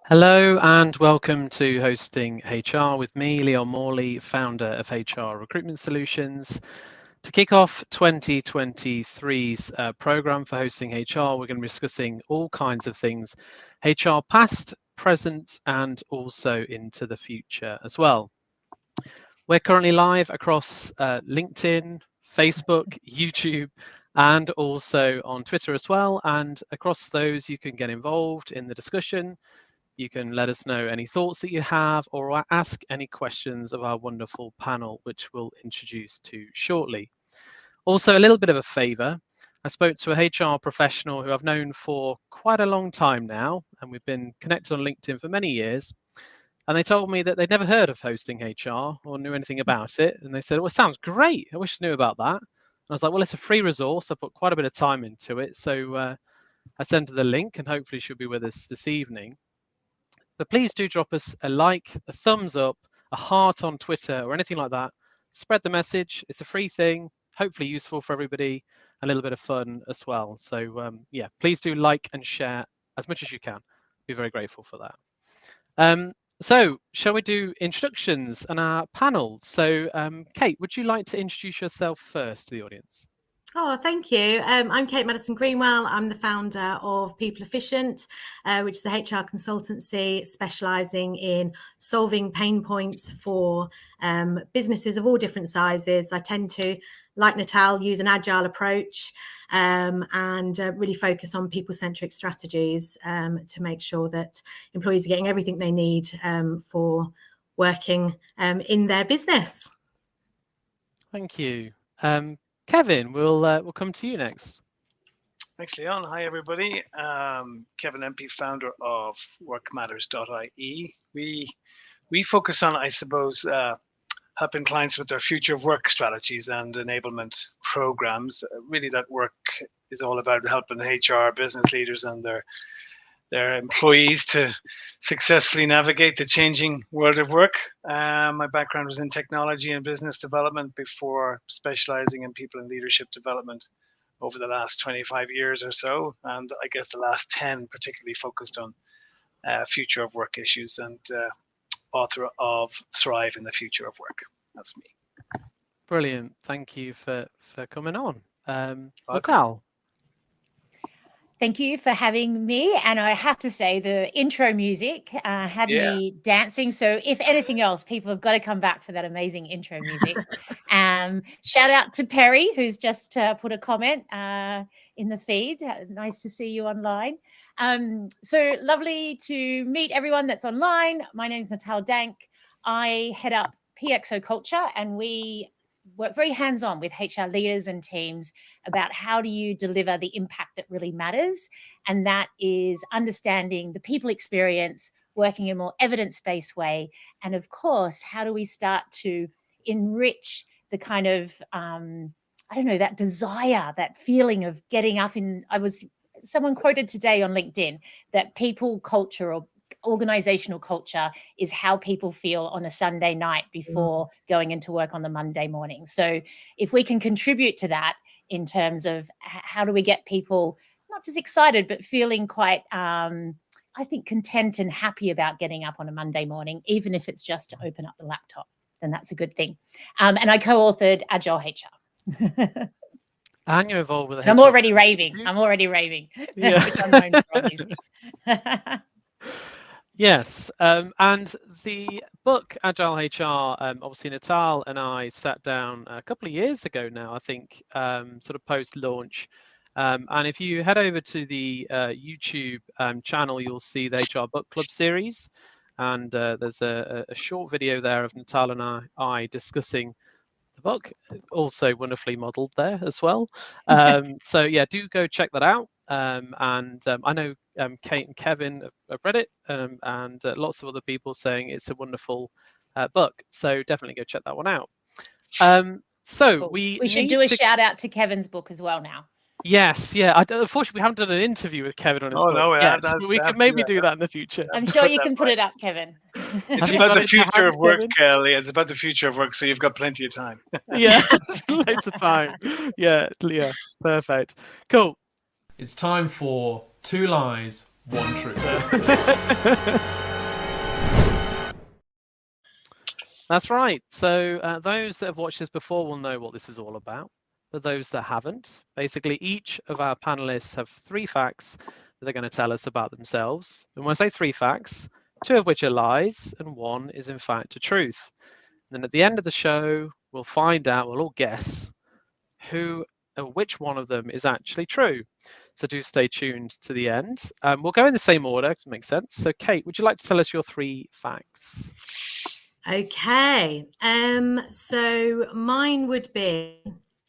Hello and welcome to Hosting HR with me, Leon Morley, founder of HR Recruitment Solutions. To kick off 2023's program for Hosting HR, we're going to be discussing all kinds of things, HR past, present, and also into the future as well. We're currently live across LinkedIn, Facebook, YouTube, and also on Twitter as well. And across those, you can get involved in the discussion. You can let us know any thoughts that you have or ask any questions of our wonderful panel, which we'll introduce to shortly. Also, a little bit of a favor. I spoke to a HR professional who I've known for quite a long time now, and we've been connected on LinkedIn for many years. And they told me that they'd never heard of Hosting HR or knew anything about it. And they said, well, it sounds great. I wish I knew about that. And I was like, well, it's a free resource. I put quite a bit of time into it. So I sent her the link and hopefully she'll be with us this evening. But please do drop us a like, a thumbs up, a heart on Twitter or anything like that. Spread the message. It's a free thing, hopefully useful for everybody, a little bit of fun as well. So yeah, please do like and share as much as you can. Be very grateful for that. So shall we do introductions and our panel? So Kate, would you like to introduce yourself first to the audience? Oh, thank you. I'm Kate Maddison-Greenwell. I'm the founder of People Efficient, which is a HR consultancy specialising in solving pain points for businesses of all different sizes. I tend to, like Natal, use an agile approach and really focus on people-centric strategies to make sure that employees are getting everything they need for working in their business. Thank you. Kevin, we'll come to you next. Thanks, Leon. Hi, everybody. Kevin MP, founder of workmatters.ie. We focus on, I suppose, helping clients with their future of work strategies and enablement programs. Really, that work is all about helping HR business leaders and their employees to successfully navigate the changing world of work. My background was in technology and business development before specializing in people and leadership development over the last 25 years or so. And I guess the last 10 particularly focused on future of work issues, and author of Thrive in the Future of Work. That's me. Brilliant. Thank you for coming on. Natal. Thank you for having me. And I have to say, the intro music had me dancing. So if anything else, people have got to come back for that amazing intro music. Shout out to Perry, who's just put a comment in the feed. Nice to see you online. So lovely to meet everyone that's online. My name is Natal Dank. I head up PXO Culture, and we work very hands-on with HR leaders and teams about how do you deliver the impact that really matters. And that is understanding the people experience, working in a more evidence-based way. And of course, how do we start to enrich the kind of, that desire, that feeling of getting up in, someone quoted today on LinkedIn that people culture or organizational culture is how people feel on a Sunday night before going into work on the Monday morning. So if we can contribute to that in terms of how do we get people not just excited, but feeling quite, content and happy about getting up on a Monday morning, even if it's just to open up the laptop, then that's a good thing. And I co-authored Agile HR. And you're involved with I'm already raving. Yeah. Which I'm known for on these things. Yes, and the book Agile HR, obviously Natal and I sat down a couple of years ago now, I think, sort of post-launch. And if you head over to the YouTube channel, you'll see the HR Book Club series. And there's a short video there of Natal and I discussing the book, also wonderfully modeled there as well. So yeah, do go check that out. And I know Kate and Kevin have read it, and lots of other people saying it's a wonderful book. So definitely go check that one out. So cool. We should do a shout out to Kevin's book as well now. Yes, yeah. Unfortunately, we haven't done an interview with Kevin on his book yet, but we can maybe do that in the future. I'm sure you can put it up, Kevin. It's about the future of work, Kelly. It's about the future of work, so you've got plenty of time. Yeah, loads of time. Yeah, perfect. Cool. It's time for 2 Lies, one truth. That's right. So those that have watched this before will know what this is all about. For those that haven't, basically each of our panelists have 3 facts that they're going to tell us about themselves. And when I say 3 facts, 2 of which are lies and 1 is in fact a truth. And then at the end of the show, we'll find out, we'll all guess which one of them is actually true. So do stay tuned to the end. We'll go in the same order to make sense. So Kate, would you like to tell us your 3 facts? Okay. So mine would be,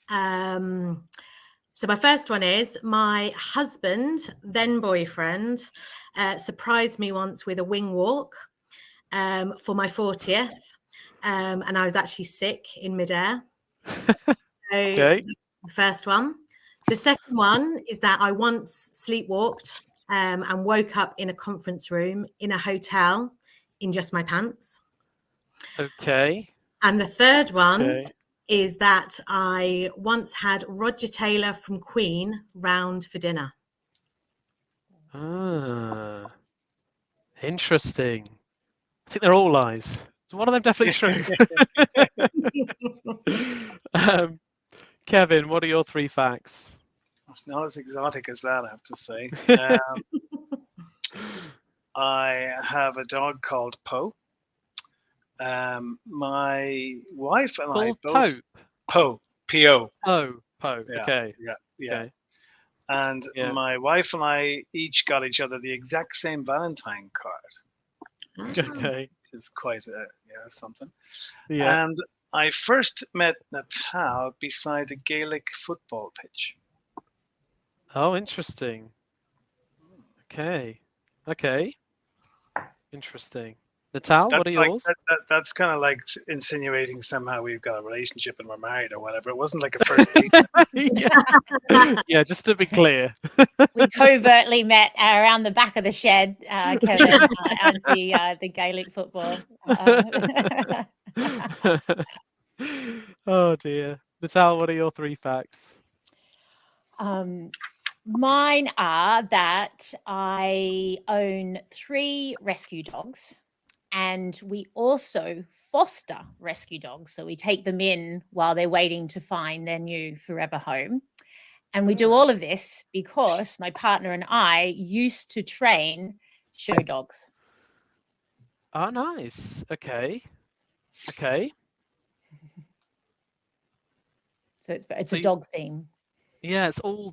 so my first one is my husband, then boyfriend, surprised me once with a wing walk for my 40th. And I was actually sick in midair. So Okay. the first one. The second one is that I once sleepwalked and woke up in a conference room in a hotel in just my pants. Okay. And the third one is that I once had Roger Taylor from Queen round for dinner. Ah, interesting. I think they're all lies. So one of them definitely true. Kevin, what are your 3 facts? It's not as exotic as that, I have to say. I have a dog called Poe. My wife and I both Poe, P-O. Poe. Yeah, Okay. Yeah. Okay. And my wife and I each got each other the exact same Valentine card. Okay. It's quite something. Yeah. And I first met Natal beside a Gaelic football pitch. Oh, interesting. Okay. Interesting. Natal, what are yours? That's kind of like insinuating somehow we've got a relationship and we're married or whatever. It wasn't like a first date. Yeah, just to be clear. We covertly met around the back of the shed, Kevin, and the Gaelic football. Oh dear. Natal, what are your 3 facts? Mine are that I own 3 rescue dogs, and we also foster rescue dogs. So we take them in while they're waiting to find their new forever home. And we do all of this because my partner and I used to train show dogs. Oh, nice. Okay. So it's a dog theme. Yeah, it's all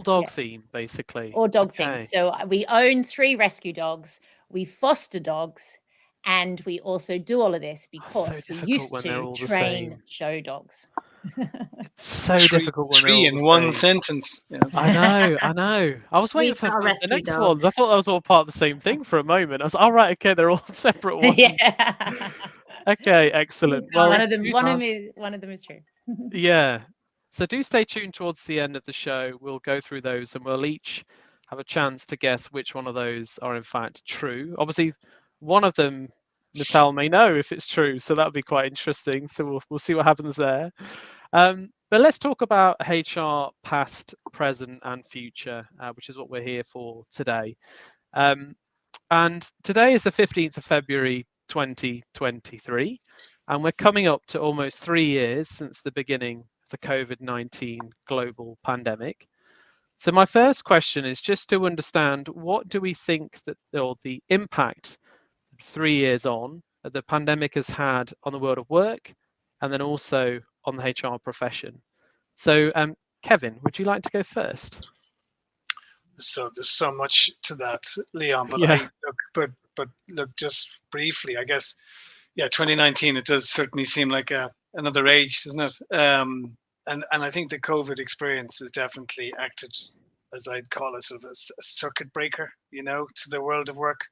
dog theme basically. Or dog theme. So we own 3 rescue dogs, we foster dogs, and we also do all of this because we used to train show dogs. It's so difficult when they're all in one sentence. Yes. I know. I was waiting for the next ones. I thought that was all part of the same thing for a moment. I was all right. Okay, they're all separate ones. Yeah. Okay, excellent. Well, one of them is true. Yeah. So do stay tuned towards the end of the show. We'll go through those and we'll each have a chance to guess which one of those are in fact true. Obviously, one of them, Natal may know if it's true, so that'll be quite interesting. So we'll see what happens there. But let's talk about HR past, present, and future, which is what we're here for today. And today is the 15th of February 2023, and we're coming up to almost 3 years since the beginning of the COVID-19 global pandemic. So my first question is just to understand, what do we think that the impact 3 years on that the pandemic has had on the world of work and then also on the HR profession? So Kevin, would you like to go first? So there's so much to that, Leon, but but look, just briefly, I guess, 2019, it does certainly seem like another age, doesn't it? And I think the COVID experience has definitely acted, as I'd call it, sort of a circuit breaker, to the world of work.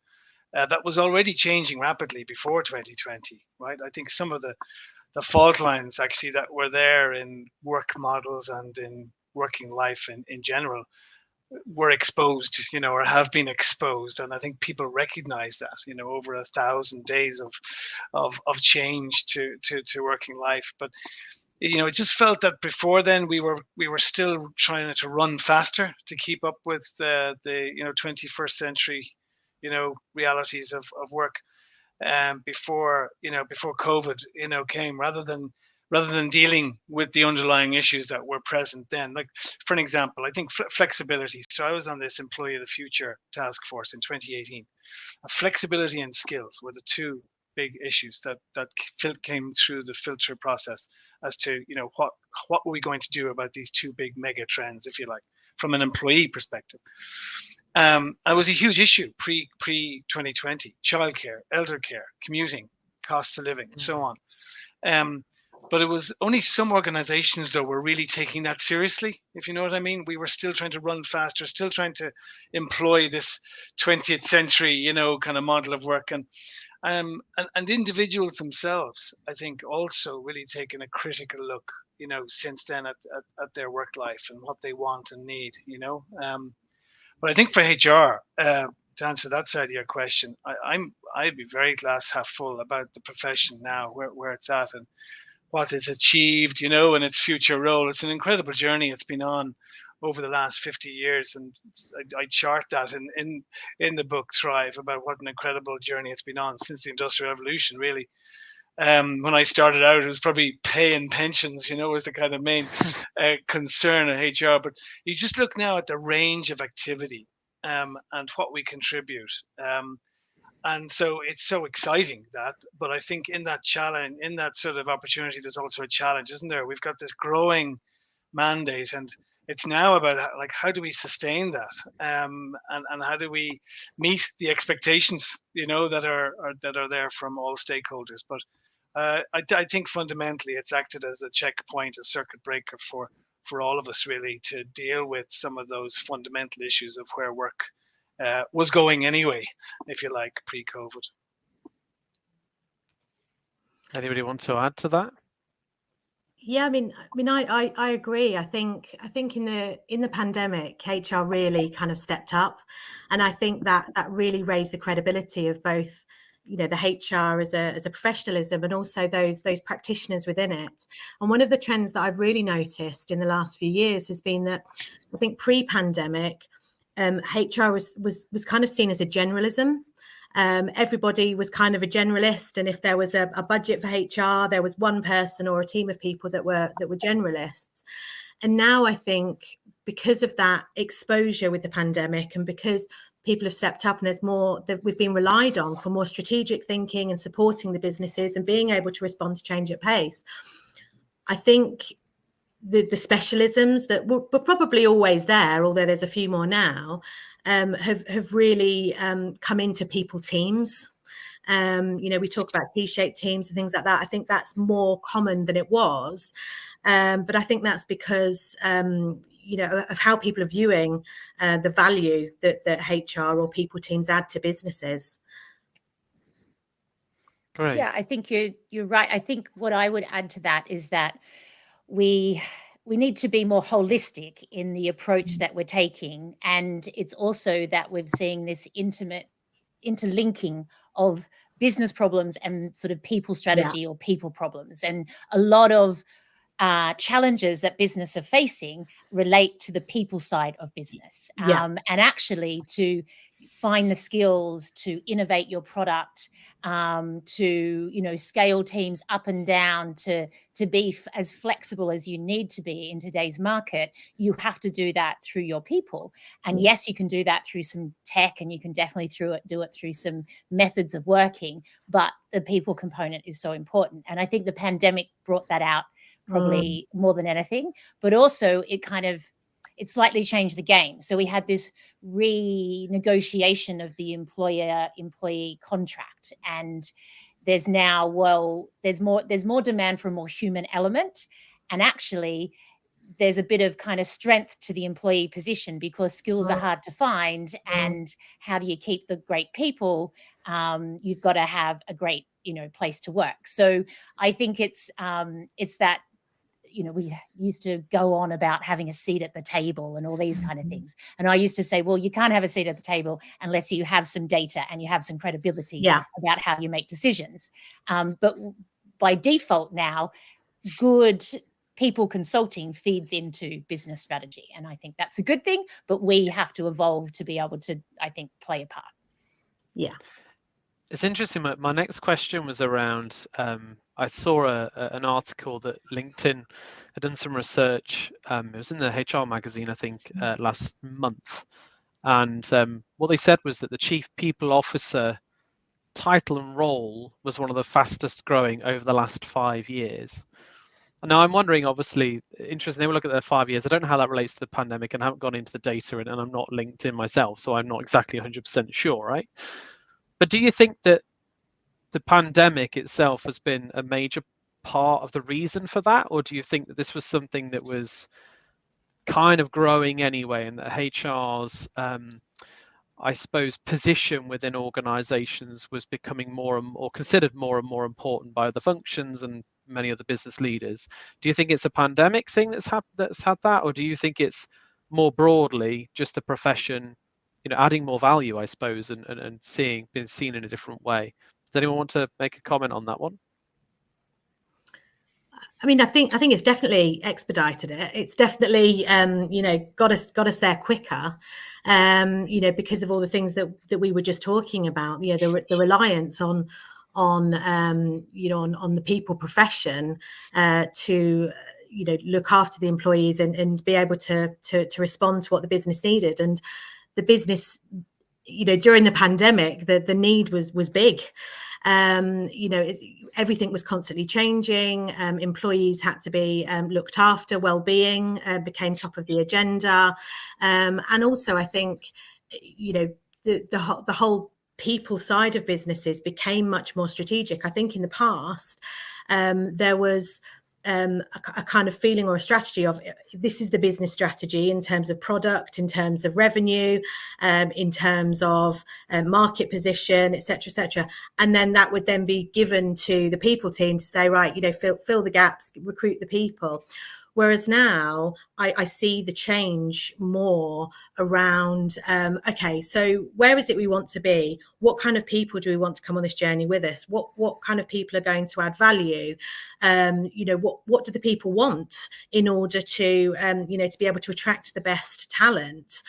That was already changing rapidly before 2020, right? I think some of the fault lines actually that were there in work models and in working life in general were exposed, or have been exposed, and I think people recognize that, over 1,000 days of change to working life. But it just felt that before then we were still trying to run faster to keep up with the 21st century, realities of work. Before COVID, came, rather than dealing with the underlying issues that were present then. Like, for an example, I think flexibility. So I was on this Employee of the Future task force in 2018. Flexibility and skills were the two big issues that came through the filter process as to what were we going to do about these two big mega trends, if you like, from an employee perspective. It was a huge issue pre 2020: childcare, elder care, commuting, costs of living, and so on. But it was only some organizations, though, were really taking that seriously, if you know what I mean. We were still trying to run faster, still trying to employ this 20th century, kind of model of work. And individuals themselves, I think, also really taken a critical look, since then at their work life and what they want and need, But I think for HR, to answer that side of your question, I'd be very glass half full about the profession now, where it's at and what it's achieved, and its future role. It's an incredible journey it's been on over the last 50 years, and I chart that in the book Thrive, about what an incredible journey it's been on since the Industrial Revolution, really. When I started out, it was probably pay and pensions, was the kind of main concern of HR. But you just look now at the range of activity and what we contribute. And so it's so exciting but I think in that challenge, in that sort of opportunity, there's also a challenge, isn't there? We've got this growing mandate, and it's now about how do we sustain that, and how do we meet the expectations, that are there from all stakeholders. But I think fundamentally it's acted as a checkpoint, a circuit breaker for all of us, really, to deal with some of those fundamental issues of where work was going anyway, if you like, pre-COVID. Anybody want to add to that? Yeah, I agree. I think in the pandemic, HR really kind of stepped up, and I think that really raised the credibility of both, the HR as a professionalism, and also those practitioners within it. And one of the trends that I've really noticed in the last few years has been that I think pre-pandemic, HR was kind of seen as a generalism. Everybody was kind of a generalist, and if there was a budget for HR, there was one person or a team of people that were generalists. And now I think because of that exposure with the pandemic, and because people have stepped up and there's more that we've been relied on for more strategic thinking and supporting the businesses and being able to respond to change at pace, I think the specialisms that were probably always there, although there's a few more now, have really come into people teams. We talk about T-shaped teams and things like that. I think that's more common than it was. But I think that's because, of how people are viewing the value that HR or people teams add to businesses. Great. Yeah, I think you're right. I think what I would add to that is that we need to be more holistic in the approach that we're taking. And it's also that we're seeing this interlinking of business problems and sort of people strategy or people problems. And a lot of challenges that business are facing relate to the people side of business. And actually to find the skills to innovate your product, to, scale teams up and down, to be as flexible as you need to be in today's market, you have to do that through your people. And yes, you can do that through some tech, and you can definitely do it through some methods of working, but the people component is so important. And I think the pandemic brought that out probably more than anything, but also it slightly changed the game. So we had this renegotiation of the employer-employee contract, and there's now, there's more demand for a more human element, and actually there's a bit of kind of strength to the employee position because skills are hard to find, and how do you keep the great people? You've got to have a great, place to work. So I think it's that. We used to go on about having a seat at the table and all these kind of things. And I used to say, well, you can't have a seat at the table unless you have some data and you have some credibility about how you make decisions. But by default now, good people consulting feeds into business strategy. And I think that's a good thing, but we have to evolve to be able to, I think, play a part. Yeah. It's interesting. My next question was around, I saw an article that LinkedIn had done some research. It was in the HR magazine, I think, last month. And what they said was that the chief people officer title and role was one of the fastest growing over the last 5 years. Now I'm wondering, obviously, interesting, they will look at their 5 years. I don't know how that relates to the pandemic, and I haven't gone into the data, and I'm not LinkedIn myself, so I'm not exactly 100% sure, right? But do you think that the pandemic itself has been a major part of the reason for that, or do you think that this was something that was kind of growing anyway, and that HR's I suppose position within organizations was becoming more and more considered more and more important by the functions and many other business leaders? Do you think it's a pandemic thing that's had that, or do you think it's more broadly just the profession, adding more value, I suppose, and being seen in a different way? Does anyone want to make a comment on that one? I mean, I think it's definitely expedited it. It's definitely, got us there quicker, because of all the things that we were just talking about. The reliance on the people profession to look after the employees and be able to respond to what the business needed. And the business, during the pandemic, the need was big. Everything was constantly changing. Employees had to be looked after. Well-being became top of the agenda, and also I think the whole people side of businesses became much more strategic. I think in the past there was a kind of feeling or a strategy of this is the business strategy in terms of product, in terms of revenue, in terms of market position, etc., and then that would then be given to the people team to say, right, fill the gaps, recruit the people. Whereas now I see the change more around, okay, so where is it we want to be? What kind of people do we want to come on this journey with us? What kind of people are going to add value? What do the people want in order to, to be able to attract the best talent?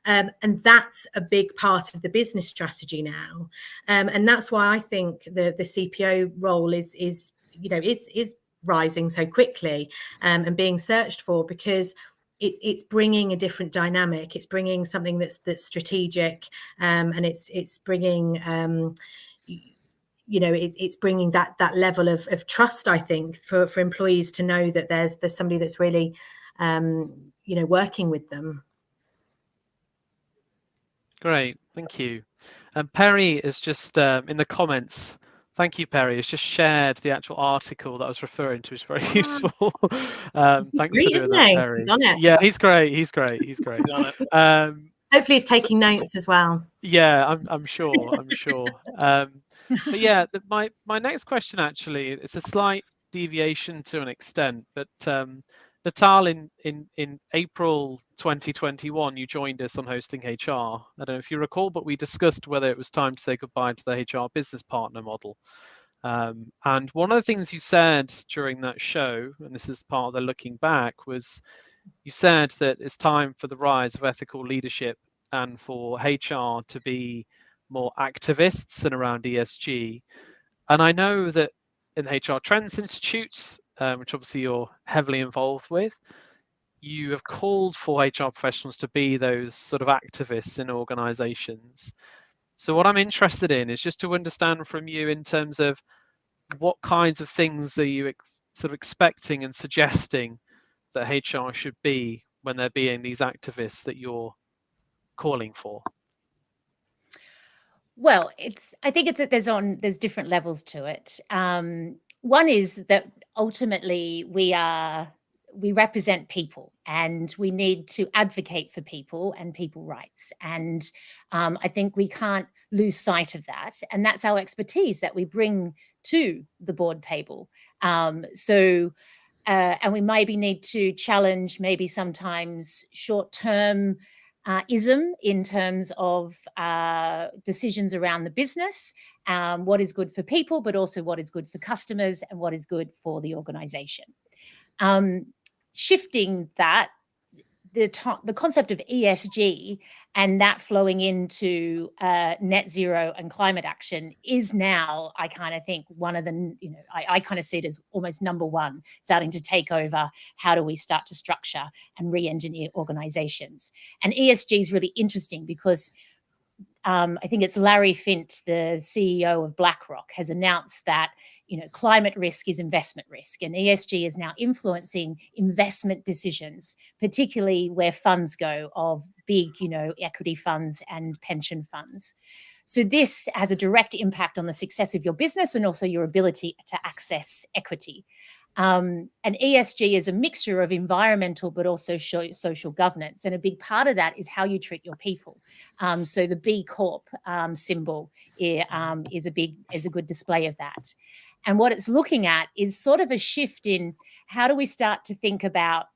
And that's a big part of the business strategy now. And that's why I think the CPO role is rising so quickly and being searched for, because it's bringing a different dynamic. It's bringing something that's strategic, and it's bringing it's bringing that level of trust, I think, for employees to know that there's somebody that's really working with them. Great, thank you. And Perry is just in the comments. Thank you, Perry. Has just shared the actual article that I was referring to. It's very useful. Thanks great, for doing that, Perry. He's on it. Yeah, he's great. He's great. He's on it. Hopefully, he's taking notes as well. Yeah, I'm sure. But yeah, my next question, actually, it's a slight deviation to an extent, but Natal, in April 2021, you joined us on Hosting HR. I don't know if you recall, but we discussed whether it was time to say goodbye to the HR business partner model. And one of the things you said during that show, and this is part of the looking back, was you said that it's time for the rise of ethical leadership and for HR to be more activists and around ESG. And I know that in the HR Trends Institutes, which obviously you're heavily involved with, you have called for HR professionals to be those sort of activists in organizations. So what I'm interested in is just to understand from you in terms of what kinds of things are you sort of expecting and suggesting that HR should be when they're being these activists that you're calling for? Well, I think there's different levels to it. One is that ultimately we represent people, and we need to advocate for people and people rights. And I think we can't lose sight of that. And that's our expertise that we bring to the board table. And we maybe need to challenge maybe sometimes short-term ism in terms of decisions around the business, what is good for people, but also what is good for customers and what is good for the organization. shifting that, the concept of ESG and that flowing into net zero and climate action is now, I kind of think, one of the, I kind of see it as almost number one, starting to take over. How do we start to structure and re-engineer organizations? And ESG is really interesting because I think it's Larry Fint, the CEO of BlackRock, has announced that climate risk is investment risk, and ESG is now influencing investment decisions, particularly where funds go, of big, equity funds and pension funds. So this has a direct impact on the success of your business and also your ability to access equity. And ESG is a mixture of environmental but also social governance. And a big part of that is how you treat your people. So the B Corp symbol is a good display of that. And what it's looking at is sort of a shift in how do we start to think about,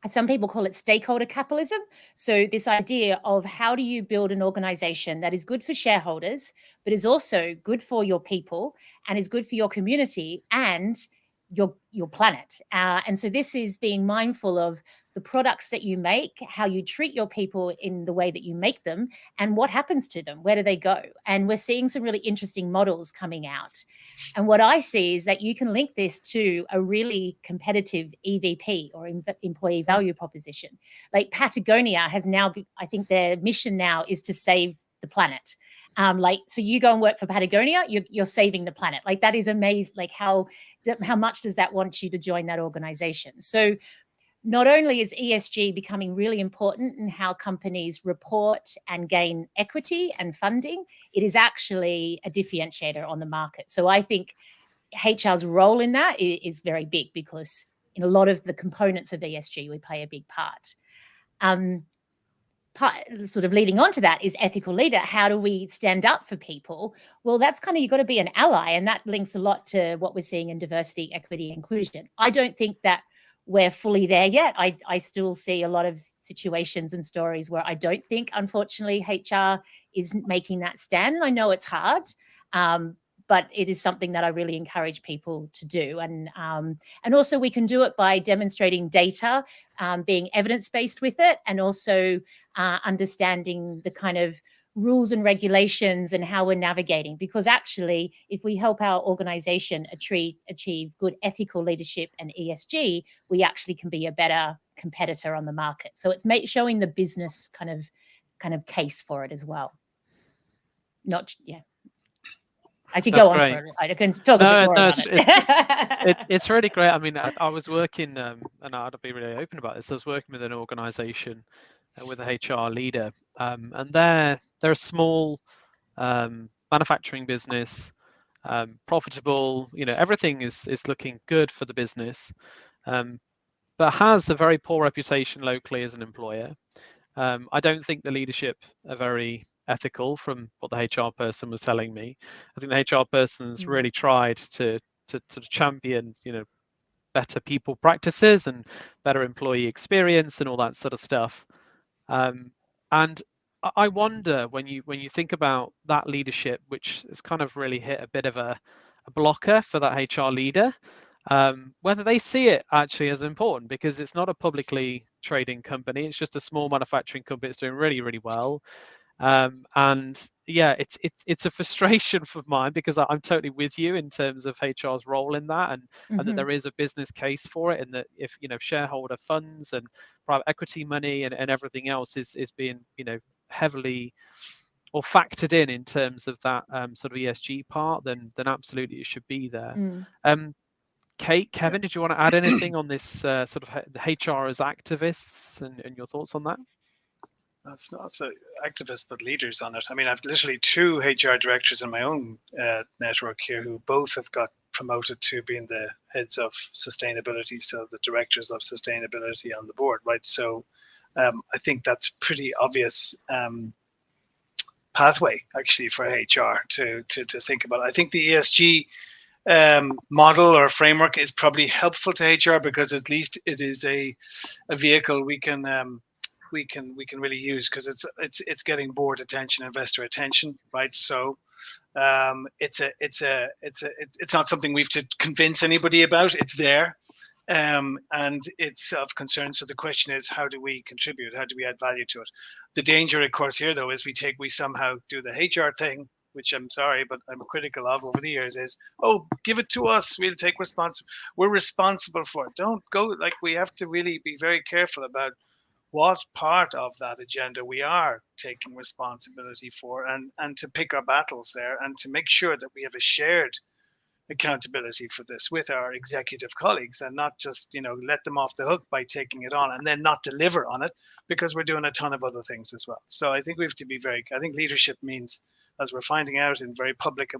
some people call it stakeholder capitalism. So this idea of how do you build an organization that is good for shareholders, but is also good for your people and is good for your community and your planet. And so this is being mindful of the products that you make, how you treat your people in the way that you make them, and what happens to them, where do they go? And we're seeing some really interesting models coming out. And what I see is that you can link this to a really competitive EVP or employee value proposition. Like Patagonia has now, I think their mission now is to save the planet. So you go and work for Patagonia, you're saving the planet. Like that is amazing. Like how much does that want you to join that organization? So not only is ESG becoming really important in how companies report and gain equity and funding, it is actually a differentiator on the market. So I think HR's role in that is very big, because in a lot of the components of ESG, we play a big part. Sort of leading on to that is ethical leader. How do we stand up for people? Well, that's kind of, you've got to be an ally, and that links a lot to what we're seeing in diversity, equity, inclusion. I don't think that we're fully there yet. I still see a lot of situations and stories where I don't think, unfortunately, HR is making that stand. I know it's hard, but it is something that I really encourage people to do. And also we can do it by demonstrating data, being evidence-based with it, and also understanding the kind of rules and regulations and how we're navigating. Because actually, if we help our organization achieve good ethical leadership and ESG, we actually can be a better competitor on the market. So it's showing the business kind of case for it as well. I could That's go on great. for it. I can talk a bit more about it. It's really great. I mean, I was working, and I'd be really open about this. I was working with an organization with a HR leader, and they're a small manufacturing business, profitable. Everything is looking good for the business, but has a very poor reputation locally as an employer. I don't think the leadership are very ethical, from what the HR person was telling me. I think the HR person's really tried to champion, better people practices and better employee experience and all that sort of stuff. And I wonder, when you think about that leadership, which has kind of really hit a bit of a blocker for that HR leader, whether they see it actually as important, because it's not a publicly trading company. It's just a small manufacturing company. It's doing really, really well. And yeah, it's a frustration for mine, because I'm totally with you in terms of HR's role in that, and that there is a business case for it, and that if shareholder funds and private equity money and everything else is being heavily or factored in terms of that sort of ESG part, then absolutely it should be there. Kate, Kevin, did you want to add anything on this sort of the HR as activists and your thoughts on that? That's not so activists, but leaders on it. I mean, I've literally 2 HR directors in my own network here who both have got promoted to being the heads of sustainability, so the directors of sustainability on the board, right? So I think that's pretty obvious pathway actually for HR to think about. I think the ESG model or framework is probably helpful to HR, because at least it is a vehicle we can really use, because it's getting board attention, investor attention, right? So it's not something we have to convince anybody about. It's there, and it's of concern. So the question is, how do we contribute? How do we add value to it? The danger, of course, here though, is we somehow do the HR thing, which I'm sorry, but I'm critical of over the years, is, oh, give it to us, we'll take we're responsible for it. Don't go, like, we have to really be very careful about what part of that agenda we are taking responsibility for, and to pick our battles there, and to make sure that we have a shared accountability for this with our executive colleagues, and not just, let them off the hook by taking it on and then not deliver on it, because we're doing a ton of other things as well. So I think we have to be I think leadership means, as we're finding out in very public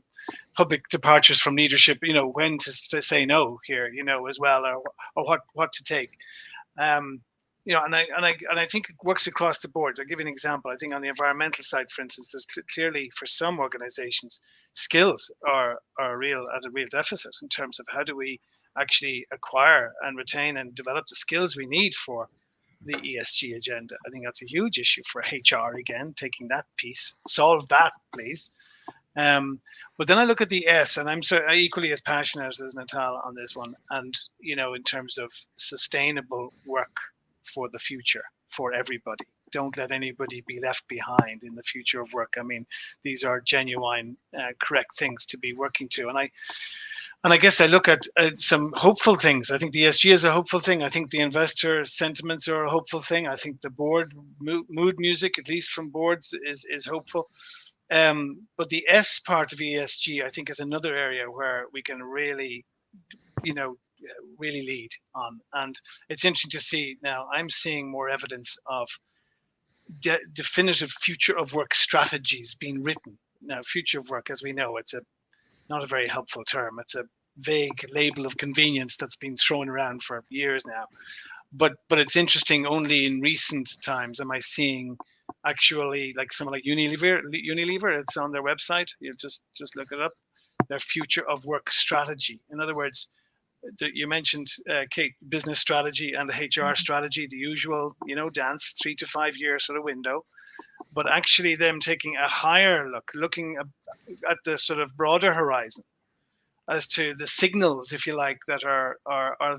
departures from leadership, when to say no here, as well, or what to take. And I think it works across the board. I'll give you an example. I think on the environmental side, for instance, there's clearly, for some organizations, skills are at a real deficit in terms of how do we actually acquire and retain and develop the skills we need for the ESG agenda. I think that's a huge issue for HR, again, taking that piece, solve that, please. But then I look at the S, and I'm equally as passionate as Natal on this one. And, in terms of sustainable work for the future, for everybody. Don't let anybody be left behind in the future of work. I mean, these are genuine, correct things to be working to. And I guess I look at some hopeful things. I think the ESG is a hopeful thing. I think the investor sentiments are a hopeful thing. I think the board mood music, at least from boards, is hopeful. But the S part of ESG, I think, is another area where we can really, really lead on. And it's interesting to see now, I'm seeing more evidence of definitive future of work strategies being written. Now, future of work, as we know, it's not a very helpful term. It's a vague label of convenience that's been thrown around for years now. But it's interesting, only in recent times am I seeing actually, like someone like Unilever, it's on their website. You just look it up. Their future of work strategy. In other words, you mentioned, Kate, business strategy and the HR strategy, the usual, dance, 3 to 5 year sort of window, but actually them taking a higher look, looking at the sort of broader horizon as to the signals, if you like, that are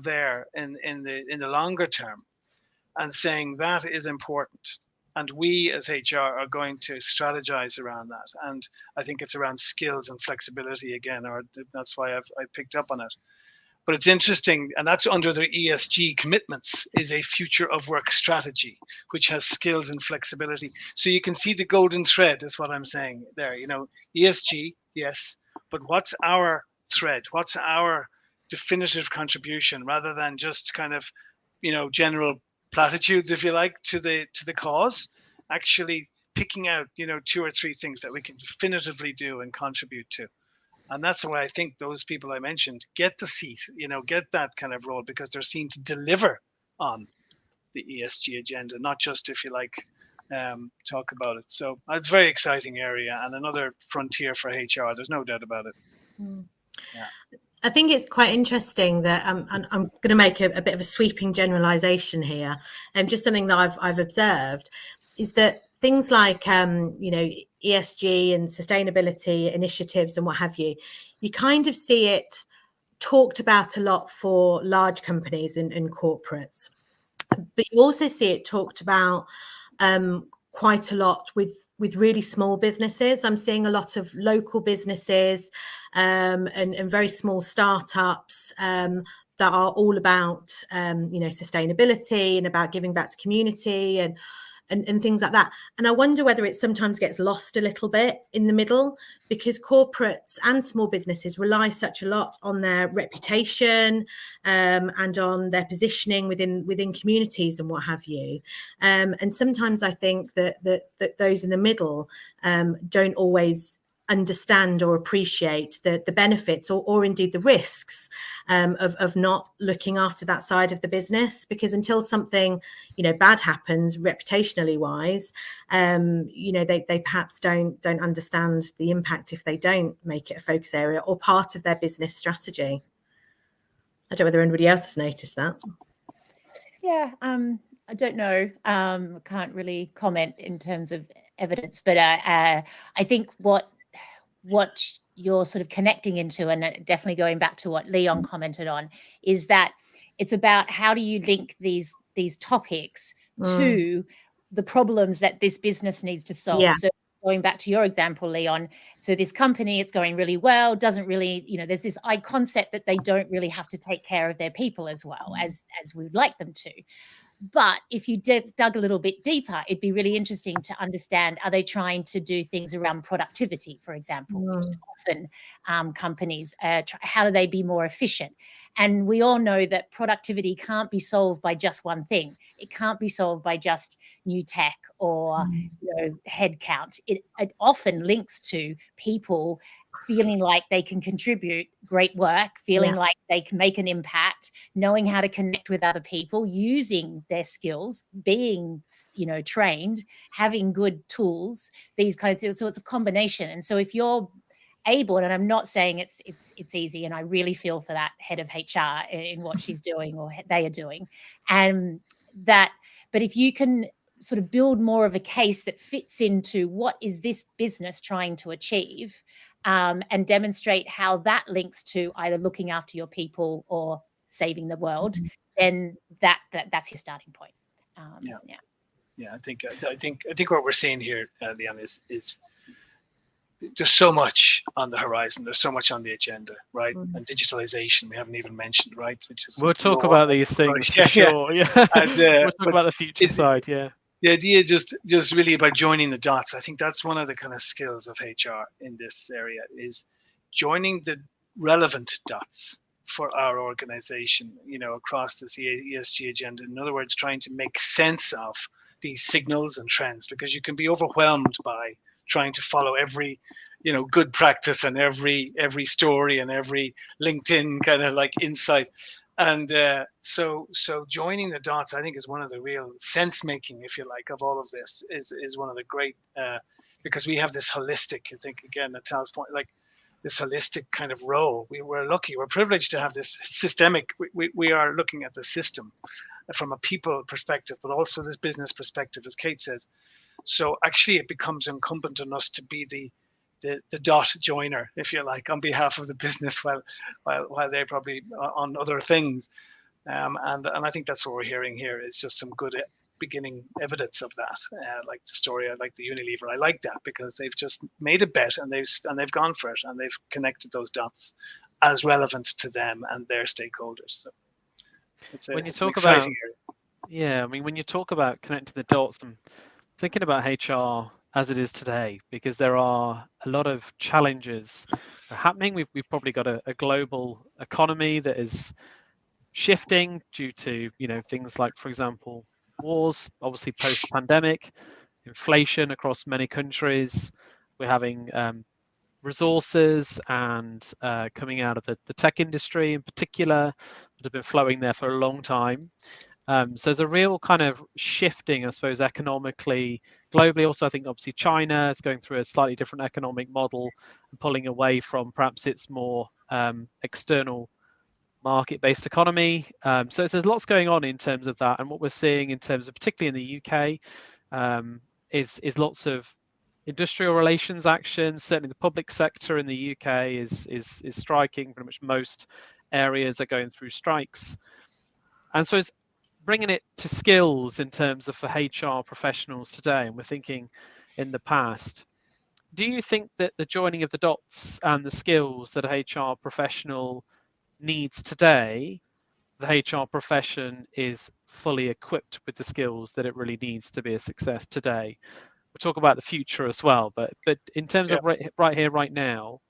there in the longer term, and saying that is important. And we as HR are going to strategize around that. And I think it's around skills and flexibility again, or that's why I picked up on it. But it's interesting, and that's under the ESG commitments, is a future of work strategy, which has skills and flexibility. So you can see the golden thread is what I'm saying there. ESG, yes, but what's our thread? What's our definitive contribution, rather than just kind of, general platitudes, if you like, to the cause? Actually picking out, 2 or 3 things that we can definitively do and contribute to. And that's why I think those people I mentioned get the seat, get that kind of role, because they're seen to deliver on the ESG agenda, not just, if you like, talk about it. So it's a very exciting area and another frontier for HR. There's no doubt about it. Yeah. I think it's quite interesting that I'm going to make a bit of a sweeping generalization here. And just something that I've observed is that things like, ESG and sustainability initiatives and what have you, you kind of see it talked about a lot for large companies and corporates, but you also see it talked about quite a lot with really small businesses. I'm seeing a lot of local businesses and very small startups that are all about, sustainability and about giving back to community and things like that. And I wonder whether it sometimes gets lost a little bit in the middle, because corporates and small businesses rely such a lot on their reputation and on their positioning within communities and what have you. And sometimes I think that those in the middle don't always understand or appreciate the benefits or indeed the risks of not looking after that side of the business, because until something bad happens reputationally wise, they perhaps don't understand the impact if they don't make it a focus area or part of their business strategy. I don't know whether anybody else has noticed that. Yeah, I don't know. Can't really comment in terms of evidence, but I think what you're sort of connecting into, and definitely going back to what Leon commented on, is that It's about how do you link these topics to the problems that this business needs to solve. Yeah. So going back to your example, Leon, so this company, it's going really well, doesn't really, there's this concept that they don't really have to take care of their people as well as we would like them to. But if you dug a little bit deeper, it'd be really interesting to understand, are they trying to do things around productivity, for example, which often companies, how do they be more efficient? And we all know that productivity can't be solved by just one thing. It can't be solved by just new tech or head count. It often links to people feeling like they can contribute great work, feeling like they can make an impact, knowing how to connect with other people, using their skills, being, trained, having good tools, these kind of things. So it's a combination. And so if you're able, and I'm not saying it's easy, and I really feel for that head of HR in what she's doing or they are doing, but if you can sort of build more of a case that fits into what is this business trying to achieve, and demonstrate how that links to either looking after your people or saving the world, then that's your starting point. I think what we're seeing here, Leon, is there's so much on the horizon. There's so much on the agenda, right? And digitalization we haven't even mentioned, right? Which is we'll talk about these things for sure. Yeah, and, we'll talk about the future side. Yeah. The idea just really about joining the dots. I think that's one of the kind of skills of HR in this area, is joining the relevant dots for our organization, across this ESG agenda. In other words, trying to make sense of these signals and trends, because you can be overwhelmed by trying to follow every, good practice and every story and every LinkedIn kind of like insight. And so joining the dots, I think, is one of the real sense making, if you like, of all of this. Is one of the great, because we have this holistic, I think, again, at Tal's point, like this holistic kind of role. We're lucky, we're privileged to have this systemic. We are looking at the system from a people perspective, but also this business perspective, as Kate says. So actually, it becomes incumbent on us to be the dot joiner, if you like, on behalf of the business, while they're probably on other things. And I think that's what we're hearing here is just some good beginning evidence of that. Like the story, I like the Unilever. I like that because they've just made a bet and they've gone for it, and they've connected those dots as relevant to them and their stakeholders. So when you talk about when you talk about connecting the dots, I'm thinking about HR as it is today, because there are a lot of challenges happening. We've probably got a global economy that is shifting due to things like, for example, wars, obviously post-pandemic, inflation across many countries. We're having resources and coming out of the tech industry in particular that have been flowing there for a long time. So there's a real kind of shifting, I suppose, economically, globally. Also, I think obviously China is going through a slightly different economic model and pulling away from perhaps its more external market-based economy. So there's lots going on in terms of that. And what we're seeing in terms of, particularly in the UK, is lots of industrial relations actions. Certainly the public sector in the UK is striking. Pretty much most areas are going through strikes. And so it's bringing it to skills in terms of for HR professionals today. And we're thinking in the past, do you think that the joining of the dots and the skills that a HR professional needs today, the HR profession is fully equipped with the skills that it really needs to be a success today? We'll talk about the future as well, but in terms of right here, right now,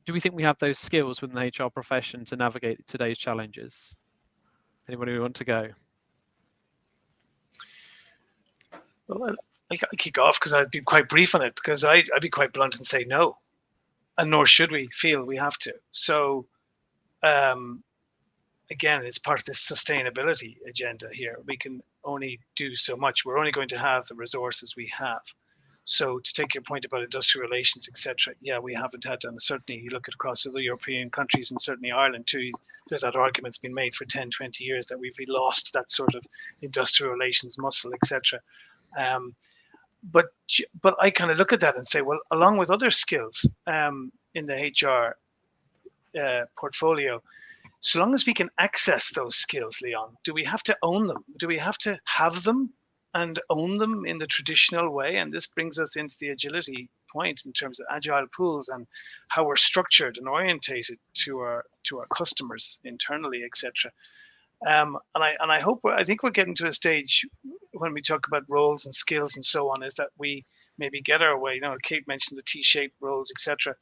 do we think we have those skills within the HR profession to navigate today's challenges? Anybody want to go? Well, I'll kick off because I'd be quite brief on it, because I'd be quite blunt and say no, and nor should we feel we have to. So again, it's part of this sustainability agenda here. We can only do so much. We're only going to have the resources we have. So to take your point about industrial relations, etc., we haven't had done. Certainly, you look at across other European countries and certainly Ireland too, there's that argument's been made for 10, 20 years that we've lost that sort of industrial relations muscle, etc. But I kind of look at that and say, well, along with other skills in the HR portfolio, So long as we can access those skills, Leon, do we have to own them? Do we have to have them and own them in the traditional way? And this brings us into the agility point in terms of agile pools and how we're structured and orientated to our customers internally, etc. And I think we're getting to a stage when we talk about roles and skills and so on, is that we maybe get our way. You know, Kate mentioned the T-shaped roles, etc.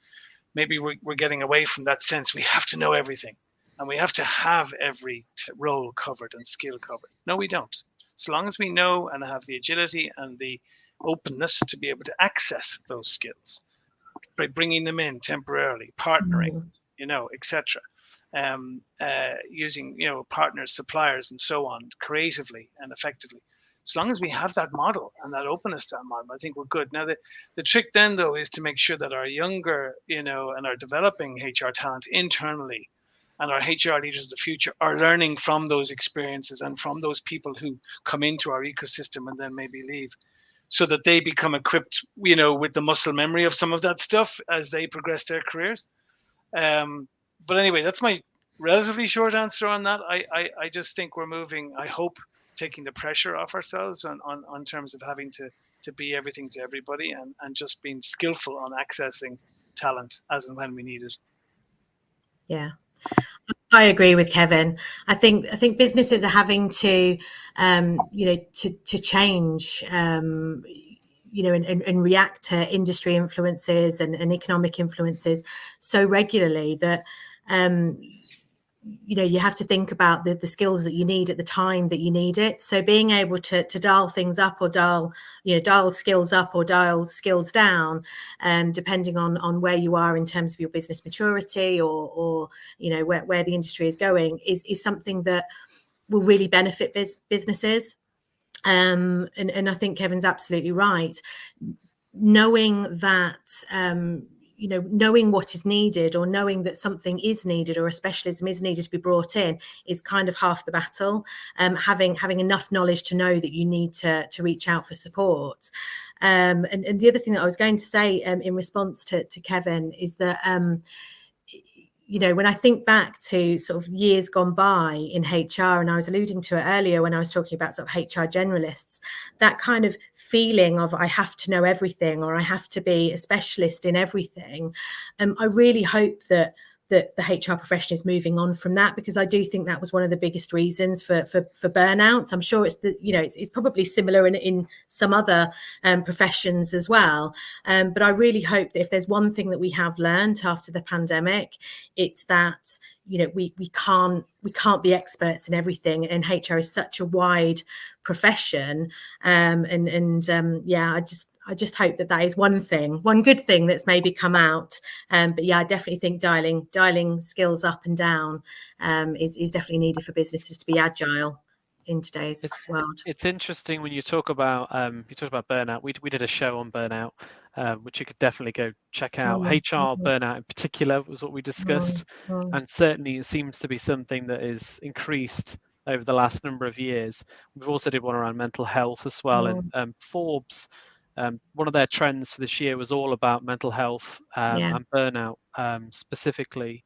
Maybe we're getting away from that sense. We have to know everything, and we have to have every role covered and skill covered. No, we don't. So long as we know and have the agility and the openness to be able to access those skills by bringing them in temporarily, partnering, you know, etc. Using, you know, partners, suppliers, and so on, creatively and effectively. As long as we have that model and that openness to that model, I think we're good. Now, the trick then, though, is to make sure that our younger, you know, and our developing HR talent internally and our HR leaders of the future are learning from those experiences and from those people who come into our ecosystem and then maybe leave, so that they become equipped, you know, with the muscle memory of some of that stuff as they progress their careers. But anyway, that's my relatively short answer on that. I just think we're moving, I hope, taking the pressure off ourselves on terms of having to be everything to everybody, and just being skillful on accessing talent as and when we need it. Yeah, I agree with Kevin. I think businesses are having to, you know, to change, you know, and react to industry influences and economic influences so regularly that, you know, you have to think about the skills that you need at the time that you need it. So being able to dial things up or dial skills up or dial skills down, depending on where you are in terms of your business maturity or you know, where the industry is going, is something that will really benefit businesses. And I think Kevin's absolutely right. Knowing that, you know, knowing what is needed, or knowing that something is needed, or a specialism is needed to be brought in, is kind of half the battle. Having enough knowledge to know that you need to reach out for support. And the other thing that I was going to say in response to Kevin is that, you know, when I think back to sort of years gone by in HR, and I was alluding to it earlier when I was talking about sort of HR generalists, that kind of feeling of I have to know everything, or I have to be a specialist in everything. I really hope that the HR profession is moving on from that, because I do think that was one of the biggest reasons for burnout. I'm sure it's probably similar in some other professions as well. But I really hope that if there's one thing that we have learned after the pandemic, it's that, you know, we can't be experts in everything, and HR is such a wide profession. Yeah, I just hope that is one good thing that's maybe come out. But yeah, I definitely think dialing skills up and down is definitely needed for businesses to be agile in today's world. It's interesting when you talk about burnout. We did a show on burnout, which you could definitely go check out. HR burnout in particular was what we discussed, and certainly it seems to be something that is increased over the last number of years. We've also did one around mental health as well, and Forbes, one of their trends for this year was all about mental health and burnout specifically.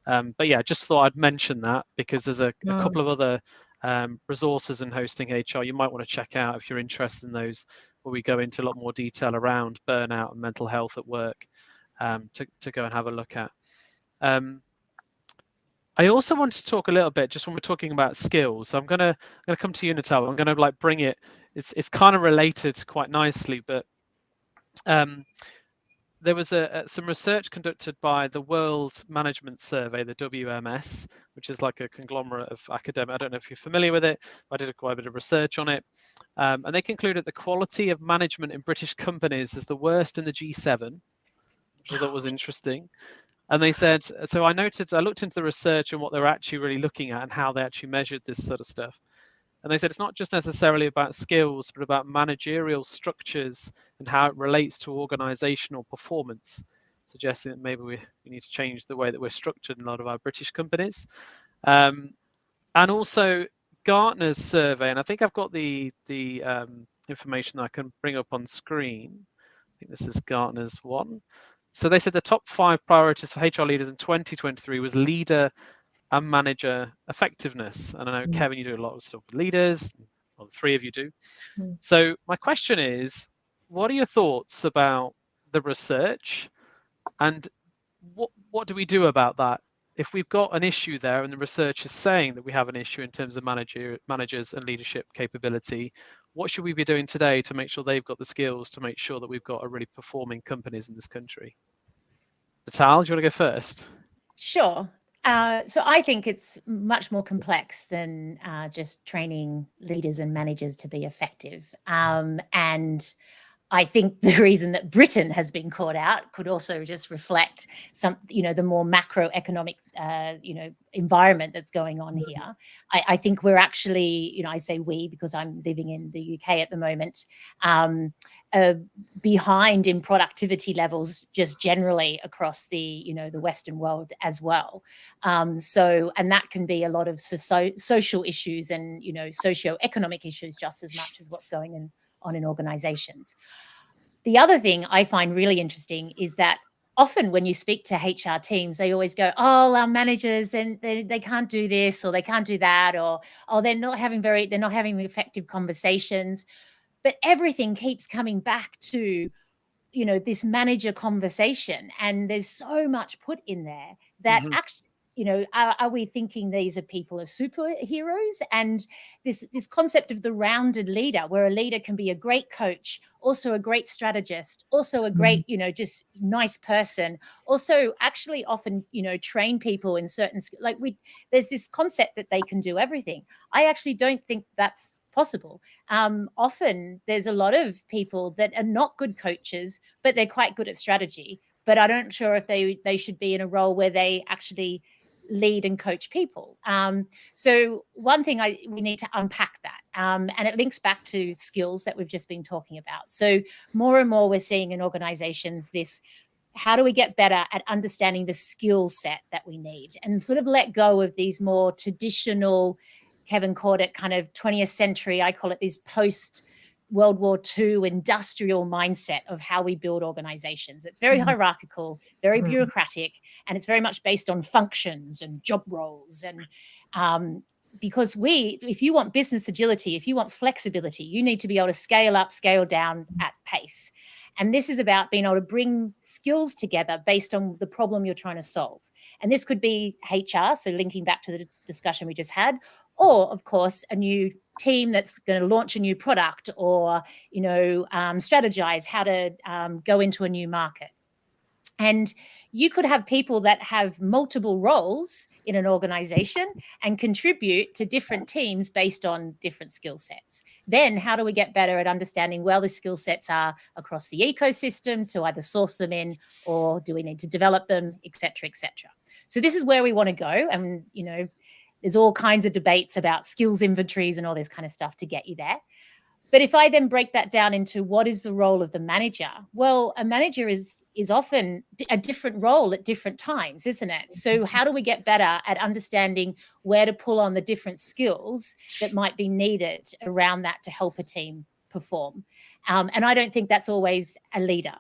But yeah, just thought I'd mention that, because there's a couple of other resources in hosting HR you might want to check out if you're interested in those, where we go into a lot more detail around burnout and mental health at work, to go and have a look at. I also wanted to talk a little bit, just when we're talking about skills. So I'm gonna come to you, Natal. I'm gonna like bring it. It's kind of related quite nicely, but there was some research conducted by the World Management Survey, the WMS, which is like a conglomerate of academic. I don't know if you're familiar with it. I did quite a bit of research on it. And they concluded the quality of management in British companies is the worst in the G7, which I thought was interesting. And they said, so I looked into the research and what they're actually really looking at and how they actually measured this sort of stuff. And they said it's not just necessarily about skills, but about managerial structures and how it relates to organizational performance, suggesting that maybe we need to change the way that we're structured in a lot of our British companies. And also Gartner's survey, and I think I've got the information that I can bring up on screen. I think this is Gartner's one. So they said the top 5 priorities for HR leaders in 2023 was leader and manager effectiveness. And I know, Kevin, you do a lot of stuff with leaders, well, the three of you do. So my question is, what are your thoughts about the research, and what do we do about that? If we've got an issue there and the research is saying that we have an issue in terms of managers and leadership capability, what should we be doing today to make sure they've got the skills to make sure that we've got a really performing companies in this country? Natal, do you want to go first? Sure. So I think it's much more complex than just training leaders and managers to be effective. And I think the reason that Britain has been caught out could also just reflect some, the more macroeconomic, environment that's going on here. I think we're actually, I say we because I'm living in the UK at the moment, behind in productivity levels just generally across the, the Western world as well. And that can be a lot of social issues and, socioeconomic issues just as much as what's going on in organizations. The other thing I find really interesting is that often when you speak to HR teams, they always go, oh, our managers, then they can't do this or they can't do that, or they're not having effective conversations. But everything keeps coming back to, this manager conversation. And there's so much put in there that actually, are we thinking these are people as superheroes? And this concept of the rounded leader, where a leader can be a great coach, also a great strategist, also a great, just nice person, also actually often, train people in certain, there's this concept that they can do everything. I actually don't think that's possible. Often there's a lot of people that are not good coaches, but they're quite good at strategy. But I'm not sure if they should be in a role where they actually lead and coach people. So one thing we need to unpack that. And it links back to skills that we've just been talking about. So more and more we're seeing in organizations this, how do we get better at understanding the skill set that we need and sort of let go of these more traditional, Kevin called it kind of 20th century, I call it this post World War II industrial mindset of how we build organizations. It's very hierarchical, very bureaucratic, and it's very much based on functions and job roles. And because if you want business agility, if you want flexibility, you need to be able to scale up, scale down at pace. And this is about being able to bring skills together based on the problem you're trying to solve. And this could be HR, so linking back to the discussion we just had, or, of course, a new team that's going to launch a new product or, strategize how to go into a new market. And you could have people that have multiple roles in an organization and contribute to different teams based on different skill sets. Then how do we get better at understanding where the skill sets are across the ecosystem to either source them in, or do we need to develop them, et cetera, et cetera. So this is where we want to go. And, there's all kinds of debates about skills inventories and all this kind of stuff to get you there. But if I then break that down into what is the role of the manager? Well, a manager is often a different role at different times, isn't it? So how do we get better at understanding where to pull on the different skills that might be needed around that to help a team perform? And I don't think that's always a leader.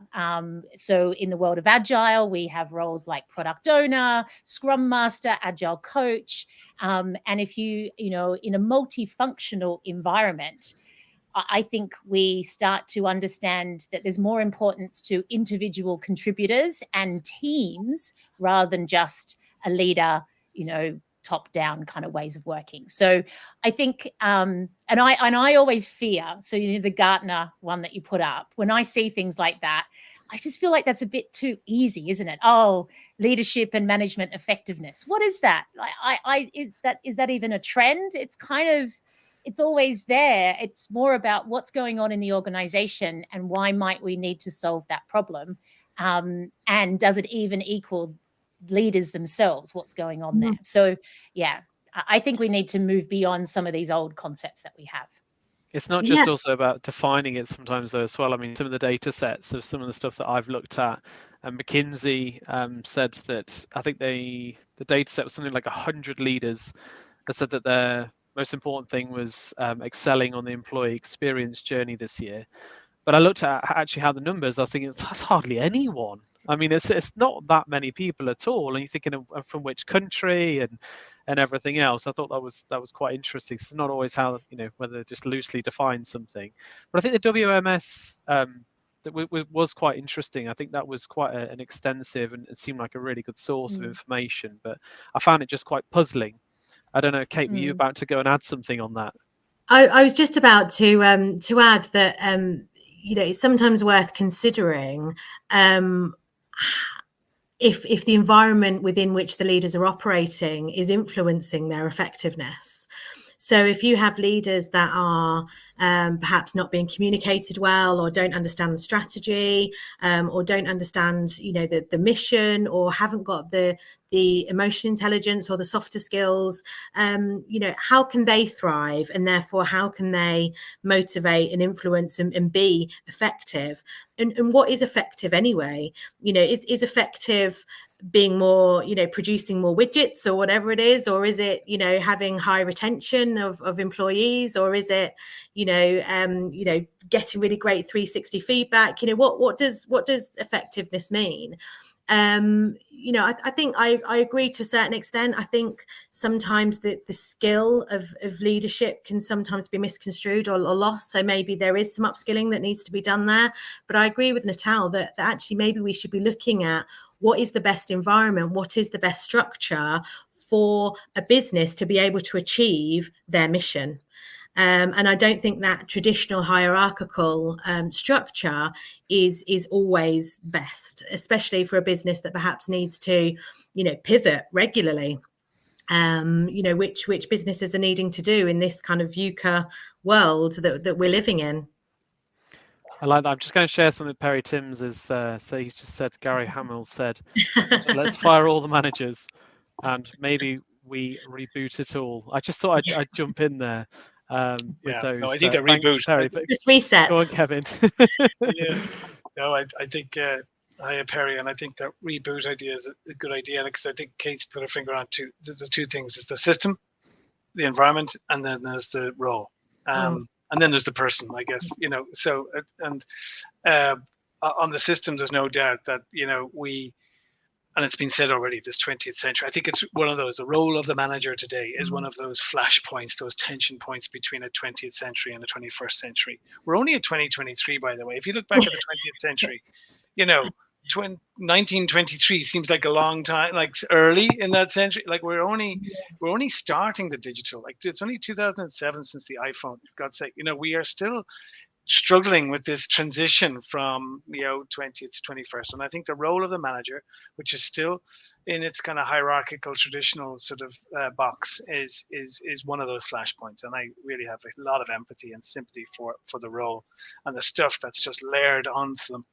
So in the world of Agile, we have roles like product owner, scrum master, Agile coach. And if in a multifunctional environment, I think we start to understand that there's more importance to individual contributors and teams rather than just a leader, top-down kind of ways of working. So I think, and I always fear, so the Gartner one that you put up, when I see things like that, I just feel like that's a bit too easy, isn't it? Oh, leadership and management effectiveness. What is that? Is that even a trend? It's kind of, it's always there. It's more about what's going on in the organization and why might we need to solve that problem? And does it even equal leaders themselves, what's going on there? So, yeah, I think we need to move beyond some of these old concepts that we have. It's not just also about defining it sometimes though as well. I mean, some of the data sets of some of the stuff that I've looked at, and McKinsey said that I think the data set was something like 100 leaders that said that their most important thing was excelling on the employee experience journey this year. But I looked at actually how the numbers, I was thinking that's hardly anyone. I mean, it's not that many people at all. And you're thinking of from which country, and and everything else. I thought that was quite interesting. It's not always how, whether just loosely define something, but I think the WMS that was quite interesting. I think that was quite an extensive, and it seemed like a really good source of information, but I found it just quite puzzling. I don't know, Kate, were you about to go and add something on that? I was just about to add that it's sometimes worth considering if the environment within which the leaders are operating is influencing their effectiveness. So if you have leaders that are perhaps not being communicated well, or don't understand the strategy, or don't understand, the mission, or haven't got the emotional intelligence or the softer skills, how can they thrive? And therefore, how can they motivate and influence and be effective? And what is effective anyway? Is effective being more, producing more widgets or whatever it is, or is it, having high retention of employees, or is it, getting really great 360 feedback? What does effectiveness mean? I think I agree to a certain extent. I think sometimes the skill of leadership can sometimes be misconstrued or lost. So maybe there is some upskilling that needs to be done there. But I agree with Natal that actually maybe we should be looking at what is the best environment, what is the best structure for a business to be able to achieve their mission. And I don't think that traditional hierarchical structure is always best, especially for a business that perhaps needs to, pivot regularly. Which businesses are needing to do in this kind of VUCA world that we're living in. I like that. I'm just going to share something Perry Timms has so he's just said, Gary Hamill said, let's fire all the managers and maybe we reboot it all. I just thought I'd jump in there with those. No, I think a thanks, reboot. Perry, but just reset. Go on, Kevin. No, I think hi, Perry, and I think that reboot idea is a good idea, because I think Kate's put her finger on the two things: is the system, the environment, and then there's the role. And then there's the person, I guess, so, and on the system, there's no doubt that, and it's been said already, this 20th century, I think it's one of those, the role of the manager today is one of those flashpoints, those tension points between a 20th century and a 21st century. We're only at 2023, by the way. If you look back at the 20th century, 1923 seems like a long time, like early in that century. Like we're only starting the digital. Like it's only 2007 since the iPhone. For God's sake, we are still struggling with this transition from 20th to 21st. And I think the role of the manager, which is still in its kind of hierarchical traditional sort of box, is one of those flashpoints. And I really have a lot of empathy and sympathy for the role and the stuff that's just layered onto them.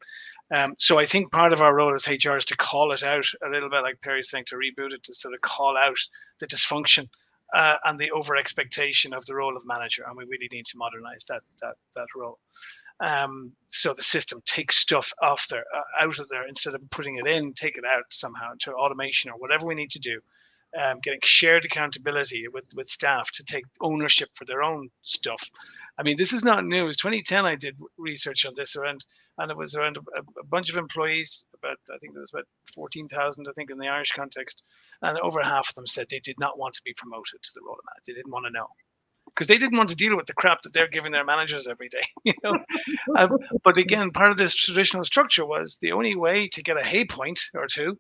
So I think part of our role as HR is to call it out a little bit, like Perry's saying, to reboot it, to sort of call out the dysfunction and the over expectation of the role of manager, and we really need to modernize that role. So the system takes stuff out of there, instead of putting it in, take it out somehow to automation or whatever we need to do. Getting shared accountability with staff to take ownership for their own stuff. I mean, this is not new. It was 2010 I did research on this, and it was around a bunch of employees, I think there was about 14,000, I think, in the Irish context, and over half of them said they did not want to be promoted to the role of manager. They didn't want to know, because they didn't want to deal with the crap that they're giving their managers every day. But again, part of this traditional structure was the only way to get a hay point or two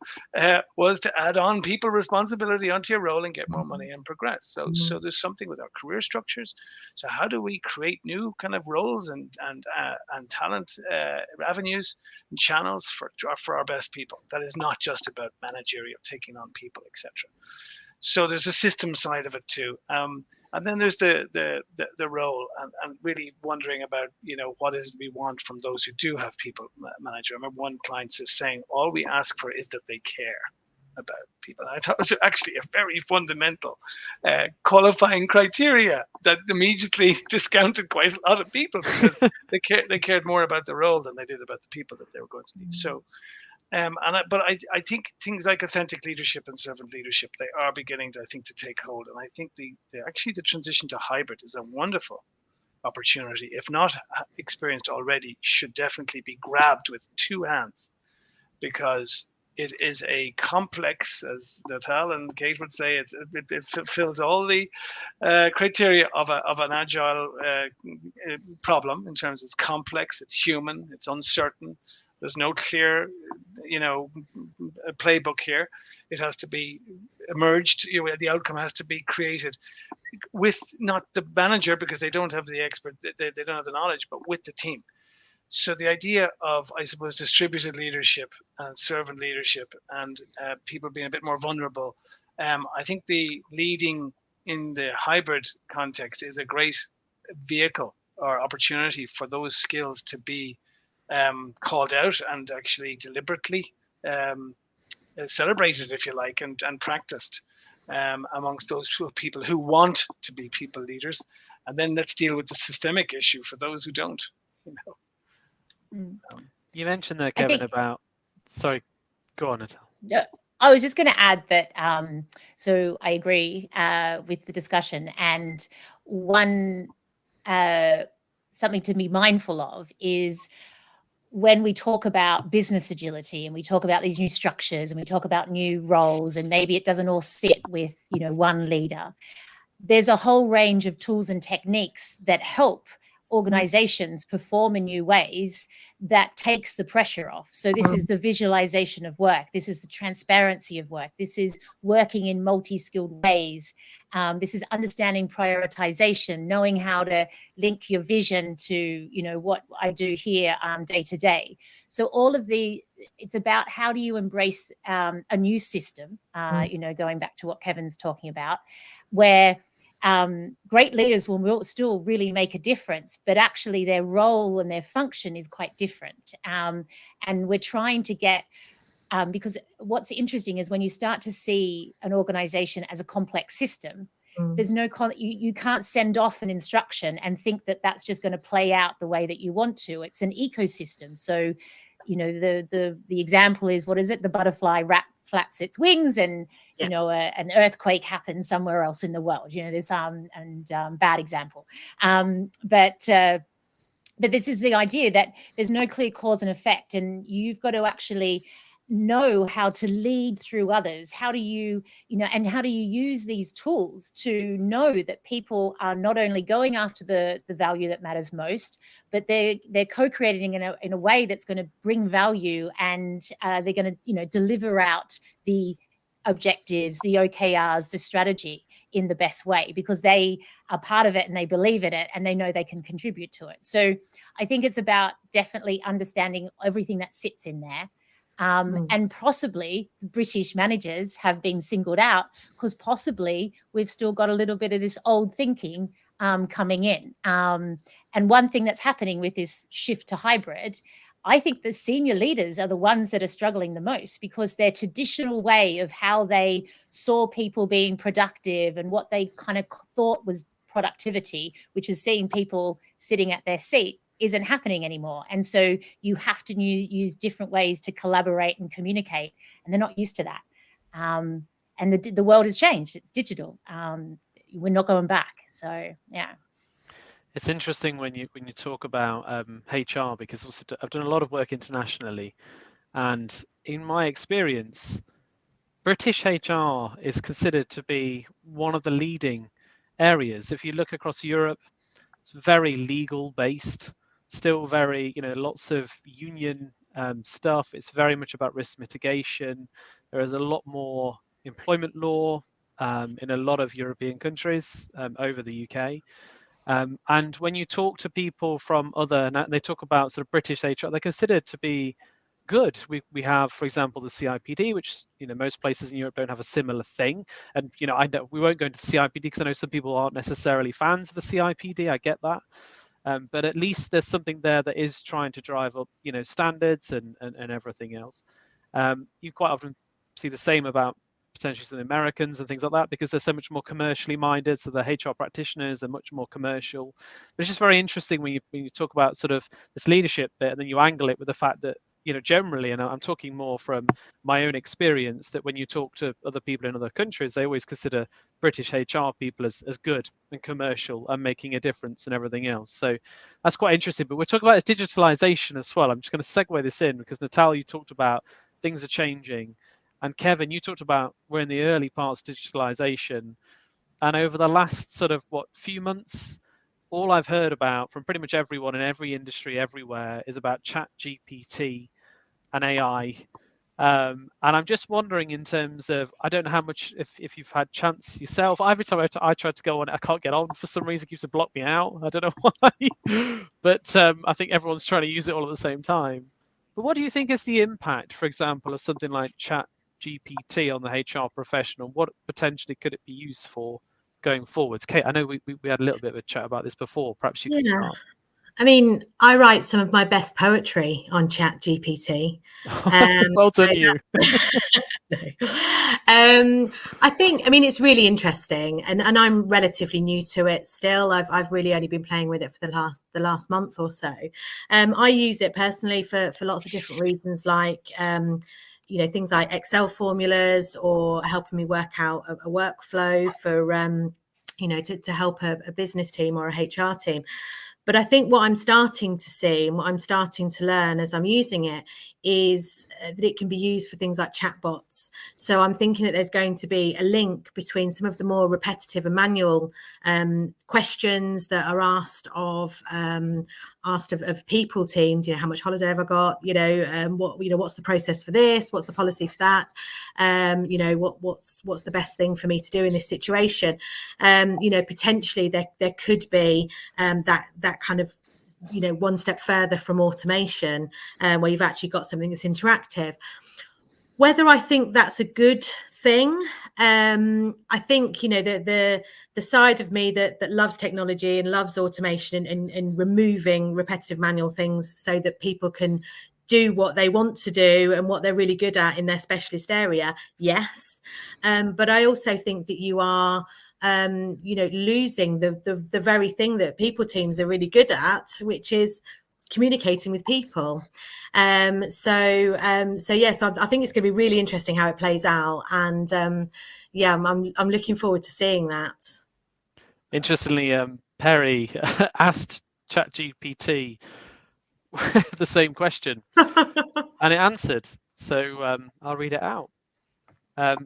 was to add on people responsibility onto your role and get more money and progress. So there's something with our career structures. So how do we create new kind of roles and talent avenues and channels for our best people? That is not just about managerial, taking on people, etc. So there's a system side of it too. And then there's the role, and really wondering about, what is it we want from those who do have people manager. I remember one client is saying, all we ask for is that they care about people. And I thought it was actually a very fundamental qualifying criteria that immediately discounted quite a lot of people, because they cared more about the role than they did about the people that they were going to need. So. But I think things like authentic leadership and servant leadership, they are beginning to take hold. And I think the transition to hybrid is a wonderful opportunity. If not experienced already, should definitely be grabbed with two hands, because It is a complex, as Natal and Kate would say, it fulfills all the criteria of an agile problem in terms of it's complex, it's human, it's uncertain. There's no clear, playbook here. It has to be emerged. The outcome has to be created with not the manager, because they don't have the expert, they don't have the knowledge, but with the team. So the idea of, I suppose, distributed leadership and servant leadership and people being a bit more vulnerable, I think the leading in the hybrid context is a great vehicle or opportunity for those skills to be called out and actually deliberately celebrated, if you like, and practiced amongst those people who want to be people leaders. And then let's deal with the systemic issue for those who don't. You mentioned there, Kevin, about, sorry, go on, Natal. Yeah, I was just going to add that, so I agree with the discussion, and one something to be mindful of is when we talk about business agility and we talk about these new structures and we talk about new roles, and maybe it doesn't all sit with, one leader, there's a whole range of tools and techniques that help organizations perform in new ways that takes the pressure off. So this is the visualization of work. This is the transparency of work. This is working in multi-skilled ways. This is understanding prioritization, knowing how to link your vision to, what I do here day to day. So all of it's about how do you embrace a new system, going back to what Kevin's talking about, where great leaders will still really make a difference, but actually their role and their function is quite different. And we're trying to get, because what's interesting is when you start to see an organization as a complex system, there's no, you can't send off an instruction and think that that's just going to play out the way that you want to. It's an ecosystem. So, the example is, what is it? The butterfly flaps its wings and, an earthquake happens somewhere else in the world. There's bad example. But this is the idea that there's no clear cause and effect, and you've got to actually know how to lead through others. How do you, and how do you use these tools to know that people are not only going after the value that matters most, but they're co-creating in a way that's going to bring value, and they're going to, deliver out the objectives, the OKRs, the strategy in the best way, because they are part of it and they believe in it and they know they can contribute to it. So I think it's about definitely understanding everything that sits in there. And possibly the British managers have been singled out because possibly we've still got a little bit of this old thinking coming in. And one thing that's happening with this shift to hybrid, I think the senior leaders are the ones that are struggling the most, because their traditional way of how they saw people being productive and what they kind of thought was productivity, which is seeing people sitting at their seat, isn't happening anymore. And so you have to use different ways to collaborate and communicate, and they're not used to that. And the world has changed. It's digital. We're not going back. So, yeah. It's interesting when you talk about HR, because also I've done a lot of work internationally, and in my experience, British HR is considered to be one of the leading areas. If you look across Europe, it's very legal based, still very, lots of union stuff. It's very much about risk mitigation. There is a lot more employment law in a lot of European countries over the UK. And when you talk to people from they talk about sort of British HR, they're considered to be good. We have, for example, the CIPD, which most places in Europe don't have a similar thing. And I know we won't go into the CIPD because I know some people aren't necessarily fans of the CIPD. I get that, but at least there's something there that is trying to drive up standards and everything else. You quite often see the same about potentially some Americans and things like that, because they're so much more commercially minded. So the HR practitioners are much more commercial. But it's just very interesting when you talk about sort of this leadership bit, and then you angle it with the fact that generally, and I'm talking more from my own experience, that when you talk to other people in other countries, they always consider British HR people as good and commercial and making a difference and everything else. So that's quite interesting. But we're talking about digitalization as well. I'm just going to segue this in because Natal, you talked about things are changing. And Kevin, you talked about we're in the early parts of digitalization. And over the last sort of few months, all I've heard about from pretty much everyone in every industry everywhere is about ChatGPT and AI. And I'm just wondering in terms of, I don't know how much, if you've had chance yourself. Every time I tried to go on it, I can't get on for some reason. It keeps to block me out. I don't know why. But I think everyone's trying to use it all at the same time. But what do you think is the impact, for example, of something like ChatGPT on the HR professional? What potentially could it be used for going forwards? Kate, I know we had a little bit of a chat about this before. Perhaps you could start. I mean, I write some of my best poetry on ChatGPT. Well done, you. I think, I mean, it's really interesting, and I'm relatively new to it still. I've really only been playing with it for the last month or so. I use it personally for lots of different reasons, like things like Excel formulas, or helping me work out a workflow for to help a business team or a HR team. But I think what I'm starting to see and what I'm starting to learn as I'm using it is that it can be used for things like chatbots. So I'm thinking that there's going to be a link between some of the more repetitive and manual questions that are asked of people teams. How much holiday have I got? What's the process for this? What's the policy for that? What's the best thing for me to do in this situation? Potentially there could be that kind of one step further from automation, where you've actually got something that's interactive. Whether I think that's a good thing, I think the side of me that loves technology and loves automation and removing repetitive manual things so that people can do what they want to do and what they're really good at in their specialist area, yes. But I also think that you are losing the very thing that people teams are really good at, which is communicating with people. So yes, I think it's going to be really interesting how it plays out, and I'm looking forward to seeing that. Interestingly, Perry asked ChatGPT the same question, and it answered. So I'll read it out.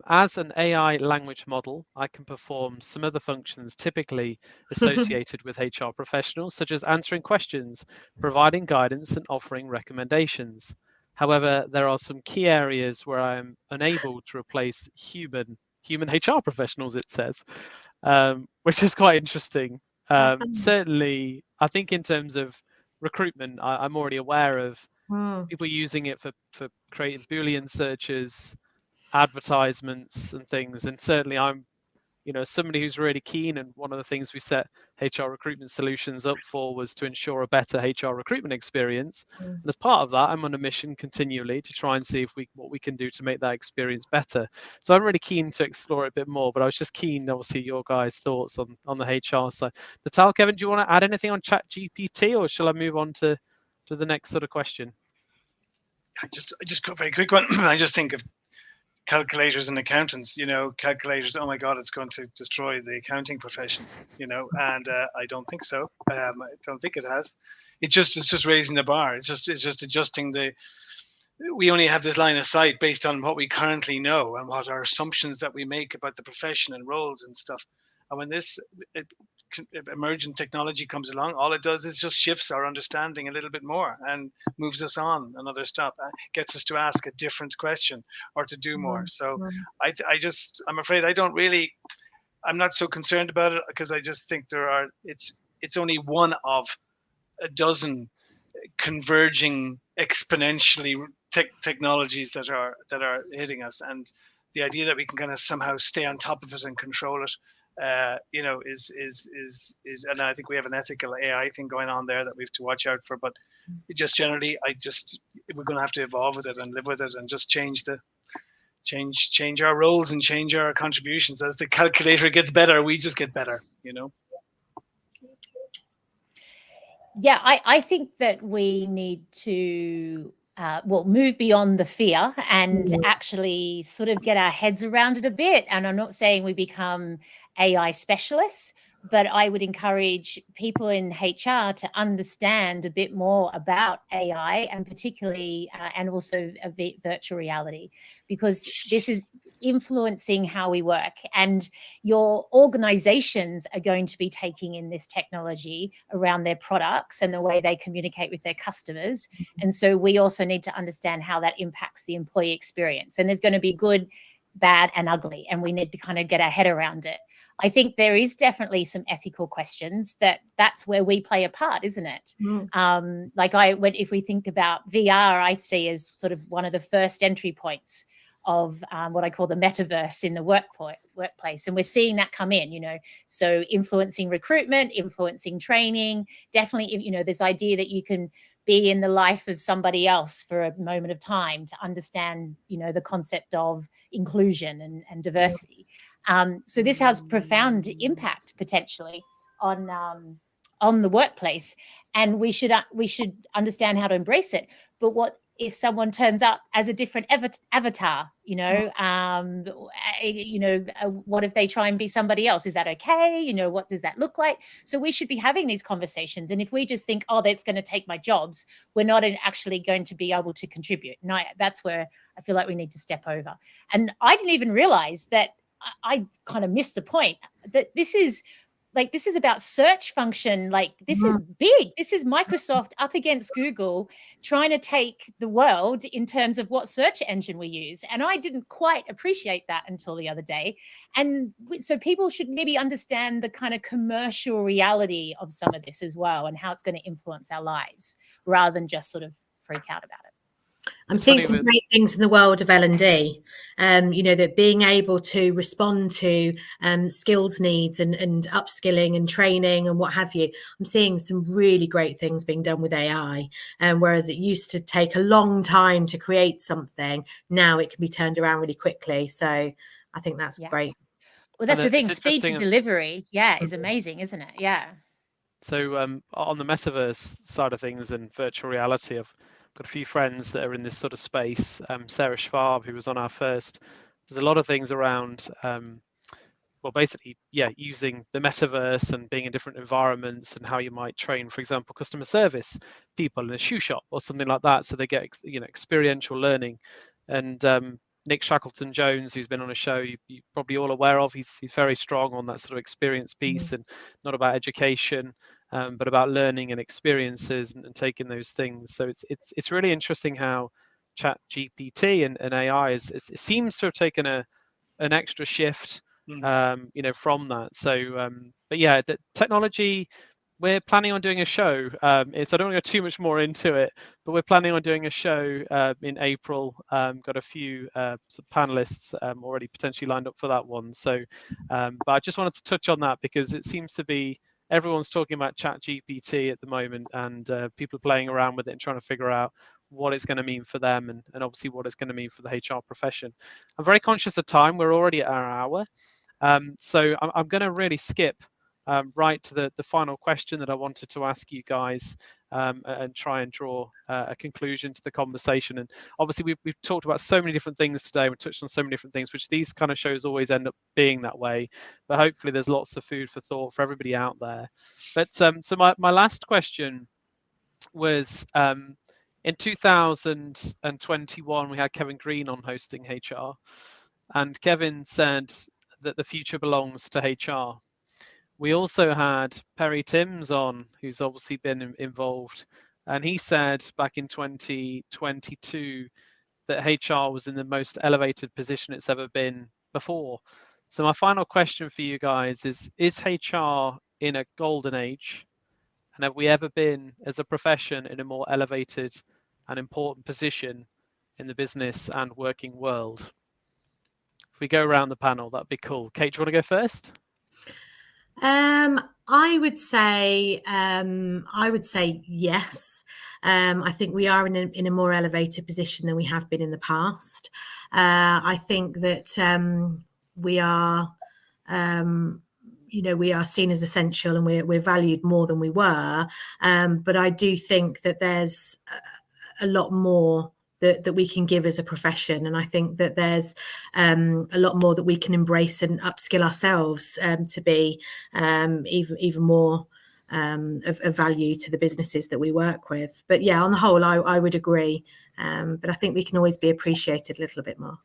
As an AI language model, I can perform some of the functions typically associated with HR professionals, such as answering questions, providing guidance, and offering recommendations. However, there are some key areas where I am unable to replace human HR professionals, it says, which is quite interesting. Certainly, I think in terms of recruitment, I'm already aware of people using it for creating Boolean searches, advertisements and things, and certainly I'm somebody who's really keen, and one of the things we set HR recruitment solutions up for was to ensure a better HR recruitment experience, and as part of that I'm on a mission continually to try and see what we can do to make that experience better. So I'm really keen to explore it a bit more, but I was just keen, obviously, your guys' thoughts on the HR side. Natal, Kevin, do you want to add anything on ChatGPT, or shall I move on to the next sort of question? I just got a very quick one. I just think of calculators and accountants, calculators, oh my God, it's going to destroy the accounting profession, and I don't think so. I don't think it has. It's just raising the bar. It's just adjusting we only have this line of sight based on what we currently know and what our assumptions that we make about the profession and roles and stuff. And when this emergent technology comes along, all it does is just shifts our understanding a little bit more and moves us on another step, gets us to ask a different question or to do more. So I'm afraid I'm not so concerned about it, because I just think it's only one of a dozen converging exponentially technologies that are hitting us, and the idea that we can kind of somehow stay on top of it and control it, is and I think we have an ethical AI thing going on there that we have to watch out for. But just generally, we're going to have to evolve with it and live with it, and just change our roles and change our contributions. As the calculator gets better, we just get better, Yeah, I think that we need to move beyond the fear and actually sort of get our heads around it a bit. And I'm not saying we become AI specialists, but I would encourage people in HR to understand a bit more about AI, and particularly and also virtual reality, because this is influencing how we work, and your organizations are going to be taking in this technology around their products and the way they communicate with their customers. And so we also need to understand how that impacts the employee experience, and there's going to be good, bad and ugly, and we need to kind of get our head around it. I think there is definitely some ethical questions that's where we play a part, isn't it? If we think about VR, I see as sort of one of the first entry points of what I call the metaverse in the workplace. And we're seeing that come in, so influencing recruitment, influencing training, definitely, this idea that you can be in the life of somebody else for a moment of time to understand, the concept of inclusion and diversity. So this has profound impact potentially on the workplace, and we should understand how to embrace it. But what if someone turns up as a different avatar? What if they try and be somebody else? Is that okay? What does that look like? So we should be having these conversations. And if we just think, oh, that's going to take my jobs, we're not actually going to be able to contribute. And that's where I feel like we need to step over. And I didn't even realize that. I kind of missed the point that this is about search function. This is big. This is Microsoft up against Google trying to take the world in terms of what search engine we use. And I didn't quite appreciate that until the other day. And so people should maybe understand the kind of commercial reality of some of this as well, and how it's going to influence our lives, rather than just sort of freak out about it. I'm seeing some great things in the world of L&D, that being able to respond to skills needs and upskilling and training and what have you. I'm seeing some really great things being done with AI. Whereas it used to take a long time to create something, now it can be turned around really quickly. So I think that's great. Well, that's the thing. Speed to delivery, is amazing, isn't it? Yeah. So on the metaverse side of things and virtual reality, I've got a few friends that are in this sort of space. Sarah Schwab, who was on our first, there's a lot of things around, using the metaverse and being in different environments, and how you might train, for example, customer service people in a shoe shop or something like that, so they get experiential learning. And Nick Shackleton-Jones, who's been on a show you're probably all aware of, he's very strong on that sort of experience piece, and not about education, but about learning and experiences and taking those things. So it's really interesting how ChatGPT and AI it seems to have taken an extra shift, from that. So, but yeah, the technology. We're planning on doing a show. So I don't want to go too much more into it, but we're planning on doing a show in April. Got a few panelists already potentially lined up for that one. So, but I just wanted to touch on that because it seems to be everyone's talking about ChatGPT at the moment, and people are playing around with it and trying to figure out what it's going to mean for them, and obviously what it's going to mean for the HR profession. I'm very conscious of time. We're already at our hour. So I'm going to really skip right to the final question that I wanted to ask you guys, and try and draw a conclusion to the conversation. And obviously we've talked about so many different things today. We've touched on so many different things, which these kind of shows always end up being that way. But hopefully there's lots of food for thought for everybody out there. But so my last question was, in 2021, we had Kevin Green on hosting HR. And Kevin said that the future belongs to HR. We also had Perry Timms on, who's obviously been involved. And he said back in 2022 that HR was in the most elevated position it's ever been before. So my final question for you guys is HR in a golden age? And have we ever been, as a profession, in a more elevated and important position in the business and working world? If we go around the panel, that'd be cool. Kate, do you want to go first? I would say yes. I think we are in a more elevated position than we have been in the past. I think that we are we are seen as essential, and we're valued more than we were. But I do think that there's a lot more that we can give as a profession. And I think that there's a lot more that we can embrace and upskill ourselves to be even more of value to the businesses that we work with. But yeah, on the whole, I would agree. But I think we can always be appreciated a little bit more.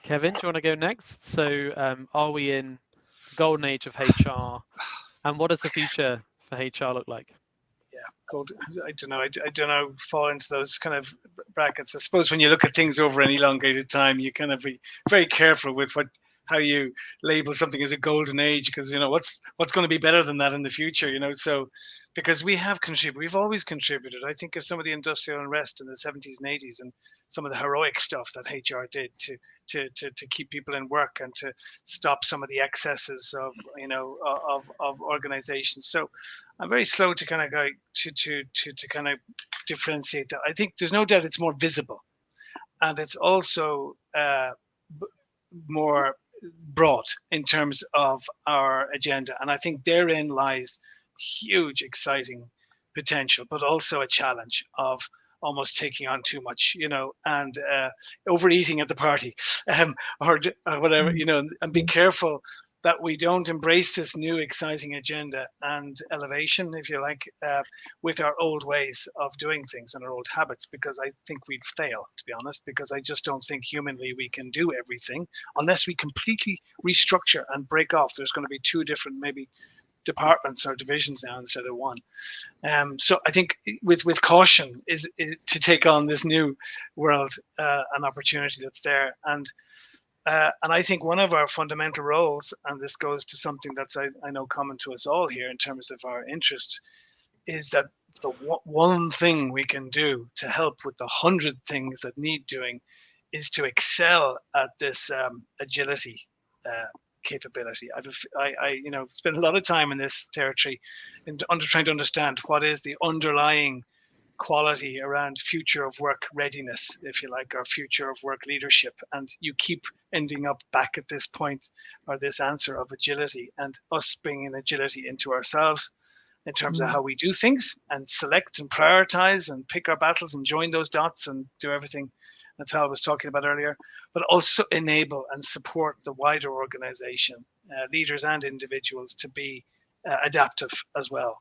Kevin, do you want to go next? So are we in the golden age of HR, and what does the future for HR look like? Yeah, I don't know, fall into those kind of brackets. I suppose when you look at things over an elongated time, you kind of be very careful with how you label something as a golden age, because what's going to be better than that in the future, so because we've always contributed. I think of some of the industrial unrest in the 70s and 80s and some of the heroic stuff that HR did to keep people in work and to stop some of the excesses of organizations. So I'm very slow to kind of go to kind of differentiate that. I think there's no doubt it's more visible, and it's also more broad in terms of our agenda. And I think therein lies huge, exciting potential, but also a challenge of almost taking on too much, and overeating at the party, or whatever, and be careful that we don't embrace this new exciting agenda and elevation, if you like, with our old ways of doing things and our old habits, because I think we'd fail, to be honest, because I just don't think humanly we can do everything unless we completely restructure and break off. There's going to be two different maybe departments or divisions now instead of one. So I think with caution is to take on this new world, an opportunity that's there. And I think one of our fundamental roles, and this goes to something that's I know common to us all here in terms of our interest, is that the one thing we can do to help with the 100 things that need doing is to excel at this agility capability. I spent a lot of time in this territory and trying to understand what is the underlying quality around future of work readiness, if you like, or future of work leadership. And you keep ending up back at this point or this answer of agility, and us bringing agility into ourselves in terms of how we do things and select and prioritize and pick our battles and join those dots and do everything that Tal was talking about earlier, but also enable and support the wider organization, leaders and individuals, to be adaptive as well.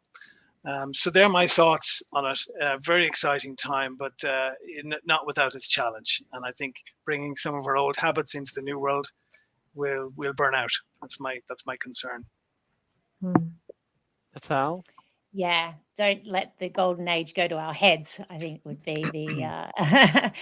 So they're my thoughts on it. Very exciting time, but not without its challenge. And I think bringing some of our old habits into the new world will burn out. That's my concern. Tal? Yeah, don't let the golden age go to our heads, I think would be the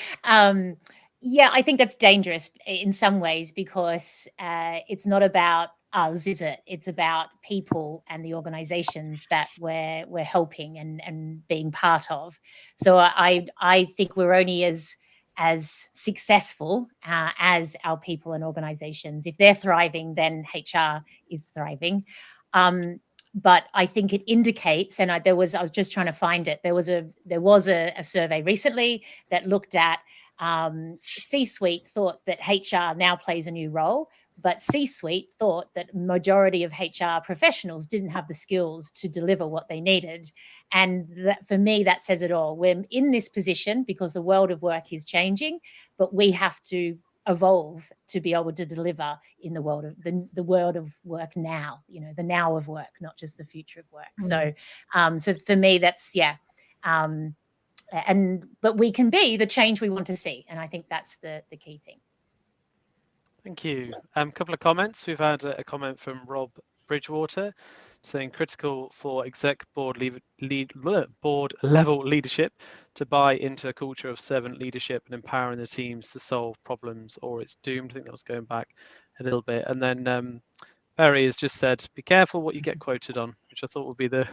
yeah, I think that's dangerous in some ways, because it's not about us, is it? It's about people and the organizations that we're helping and being part of. So I think we're only as successful as our people and organizations. If they're thriving, then HR is thriving. But I think it indicates, and I was just trying to find it. There was a survey recently that looked at C-suite thought that HR now plays a new role, but C-suite thought that majority of HR professionals didn't have the skills to deliver what they needed. And that, for me, that says it all. We're in this position because the world of work is changing, but we have to evolve to be able to deliver in the world of the world of work now, the now of work, not just the future of work. So for me, that's but we can be the change we want to see, and I think that's the key thing. Thank you. A couple of comments. We've had a comment from Rob Bridgewater saying critical for exec board level leadership to buy into a culture of servant leadership and empowering the teams to solve problems, or it's doomed. I think that was going back a little bit. And then Perry has just said, be careful what you get quoted on, which I thought would be the,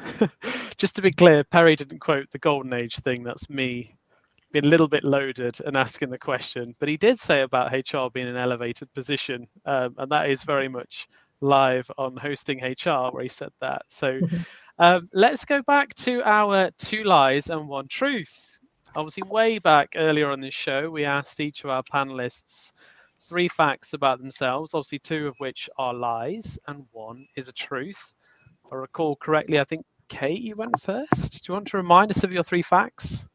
just to be clear, Perry didn't quote the golden age thing. That's me being a little bit loaded and asking the question, but he did say about HR being an elevated position, and that is very much live on Hosting HR where he said that. So let's go back to our 2 lies and 1 truth. Obviously, way back earlier on this show, we asked each of our panelists 3 facts about themselves, obviously 2 of which are lies and 1 is a truth. If I recall correctly, I think Kate, you went first. Do you want to remind us of your 3 facts?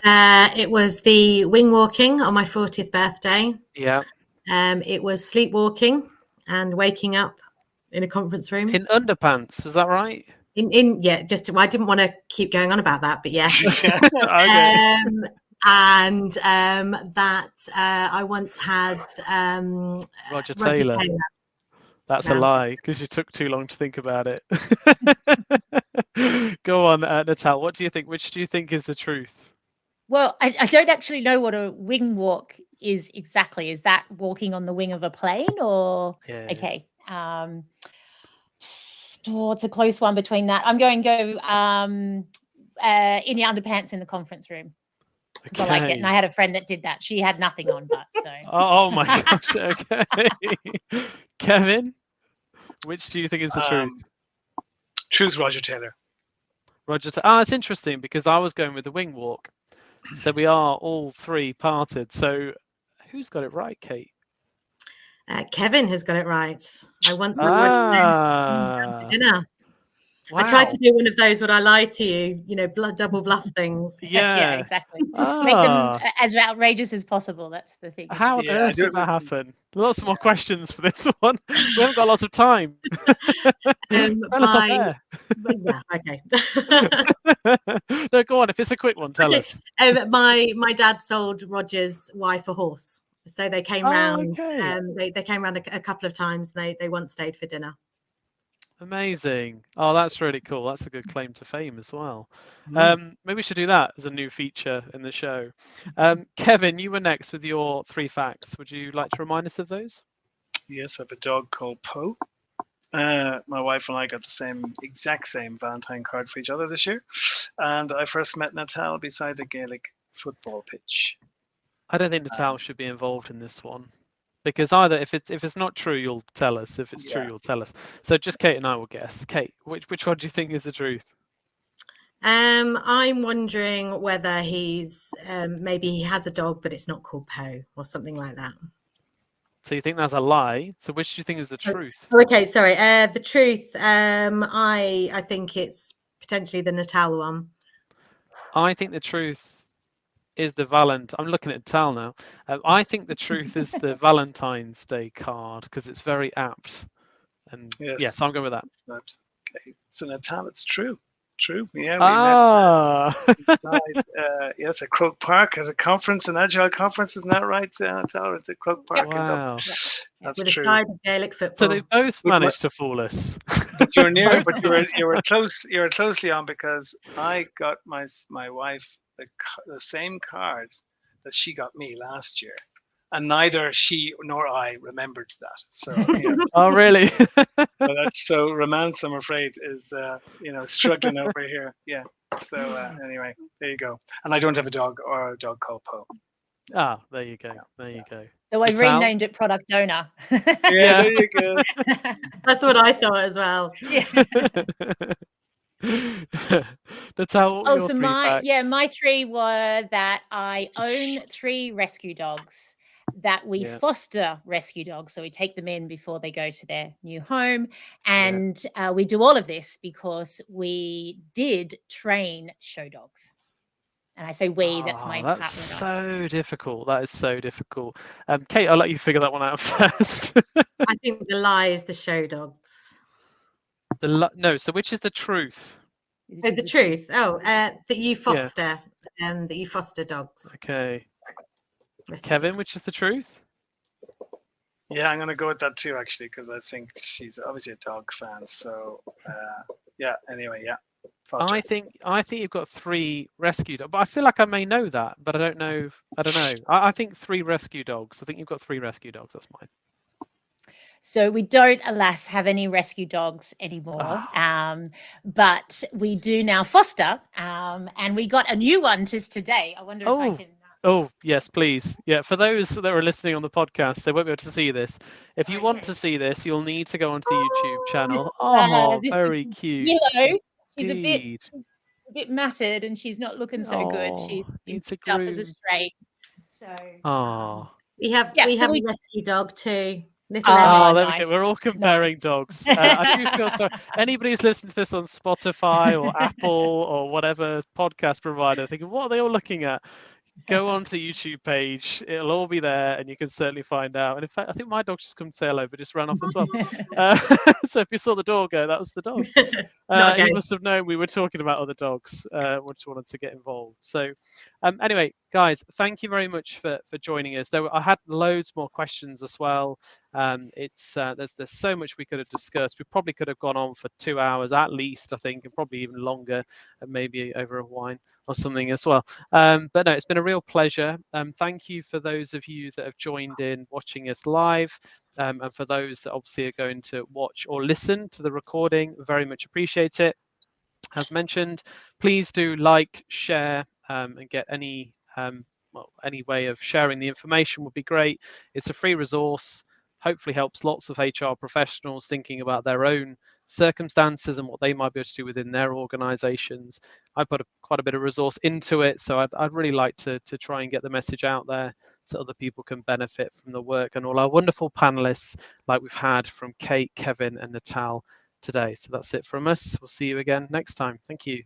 It was the wing walking on my 40th birthday. Yeah. It was sleepwalking and waking up in a conference room. In underpants, was that right? Yeah, I didn't want to keep going on about that, but yes. Okay. And that I once had Roger Taylor. That's a lie, because you took too long to think about it. Go on, Natal. What do you think? Which do you think is the truth? Well, I don't actually know what a wing walk is exactly. Is that walking on the wing of a plane, or Yeah. okay? It's a close one between that. I'm going to go in your underpants in the conference room, because I like it. And I had a friend that did that. She had nothing on, but so. Oh my gosh. Okay. Kevin, which do you think is the truth? Choose Roger Taylor. Roger Taylor. It's interesting, because I was going with the wing walk. So we are all three parted. So who's got it right, Kate? Kevin has got it right. I want Roger Taylor for dinner. Wow. I tried to do one of those, would I lie to you, double bluff things. Yeah, exactly. Make them as outrageous as possible. That's the thing. How on earth did that happen? Lots more questions for this one. We haven't got lots of time. Tell us off air. Yeah, okay. No, go on. If it's a quick one, tell us. My dad sold Roger's wife a horse. So they came round. Okay. They came round a couple of times. They once stayed for dinner. Amazing. Oh, that's really cool. That's a good claim to fame as well. Maybe we should do that as a new feature in the show. Kevin, you were next with your 3 facts. Would you like to remind us of those? Yes, I have a dog called Poe. My wife and I got the exact same Valentine card for each other this year. And I first met Natal beside a Gaelic football pitch. I don't think Natal should be involved in this one. Because either if it's not true, you'll tell us. If it's true, you'll tell us. So just Kate and I will guess. Kate, which one do you think is the truth? I'm wondering whether he's maybe he has a dog, but it's not called Poe or something like that. So you think that's a lie? So which do you think is the truth? Okay, sorry. The truth. I think it's potentially the Natal one. I think the truth is the I'm looking at Tal now. I think the truth is the Valentine's Day card, because it's very apt. And yes, I'm going with that. Okay, so Natal, it's true. True. Yeah, we met yes, at Croke Park at a conference, an Agile conference, isn't that right? Natal, at Croke Park. Wow. That's with true. A side of Gaelic football. So they both managed to fool us. You were near, but you were close. You were closely on, because I got my wife the same card that she got me last year, and neither she nor I remembered that. So yeah. Oh, really? Well, that's so romance, I'm afraid, is struggling over here. Yeah. So anyway, there you go. And I don't have a dog or a dog called Poe. Ah, there you go. There you go. So I renamed it Product Owner. Yeah, there you go. That's what I thought as well. Yeah. Natal, so my 3 were that I own 3 rescue dogs, that we foster rescue dogs, so we take them in before they go to their new home, and we do all of this because we did train show dogs. And I say we, that's my partner. That's so difficult. That is so difficult. Kate, I'll let you figure that one out first. I think the lie is the show dogs. No, so which is the truth? The truth. That you foster that you foster dogs. Okay. Kevin, which is the truth? Yeah, I'm going to go with that too, actually, because I think she's obviously a dog fan. So anyway, foster. I think you've got 3 rescue dogs, but I feel like I may know that, but I don't know. I think 3 rescue dogs. I think you've got 3 rescue dogs. That's mine. So we don't, alas, have any rescue dogs anymore, but we do now foster, and we got a new one just today. I wonder if I can... Oh, yes, please. Yeah, for those that are listening on the podcast, they won't be able to see this. If you want to see this, you'll need to go onto the YouTube channel. Oh, very cute. Yellow. She's a bit matted, and she's not looking so good. She's been picked up as a stray. So... We have a rescue dog too. Little Oh, Emmy. there we go. nice. We're all comparing Nice. dogs. I do feel sorry. Anybody who's listening to this on Spotify or Apple or whatever podcast provider, thinking, what are they all looking at? Go onto the YouTube page. It'll all be there, and you can certainly find out. And in fact, I think my dog just come to say hello, but just ran off as well. So if you saw the dog go, that was the dog. Not a He ghost. must have known we were talking about other dogs, which wanted to get involved. So anyway, guys, thank you very much for joining us. I had loads more questions as well. There's so much we could have discussed. We probably could have gone on for 2 hours at least, I think, and probably even longer, and maybe over a wine or something as well. But no, it's been a real pleasure. Thank you for those of you that have joined in watching us live. And for those that obviously are going to watch or listen to the recording, very much appreciate it. As mentioned, please do like, share, and get any way of sharing the information would be great. It's a free resource. Hopefully helps lots of HR professionals thinking about their own circumstances and what they might be able to do within their organizations. I put quite a bit of resource into it, so I'd really like to try and get the message out there so other people can benefit from the work and all our wonderful panelists like we've had from Kate, Kevin and Natal today. So that's it from us. We'll see you again next time. Thank you.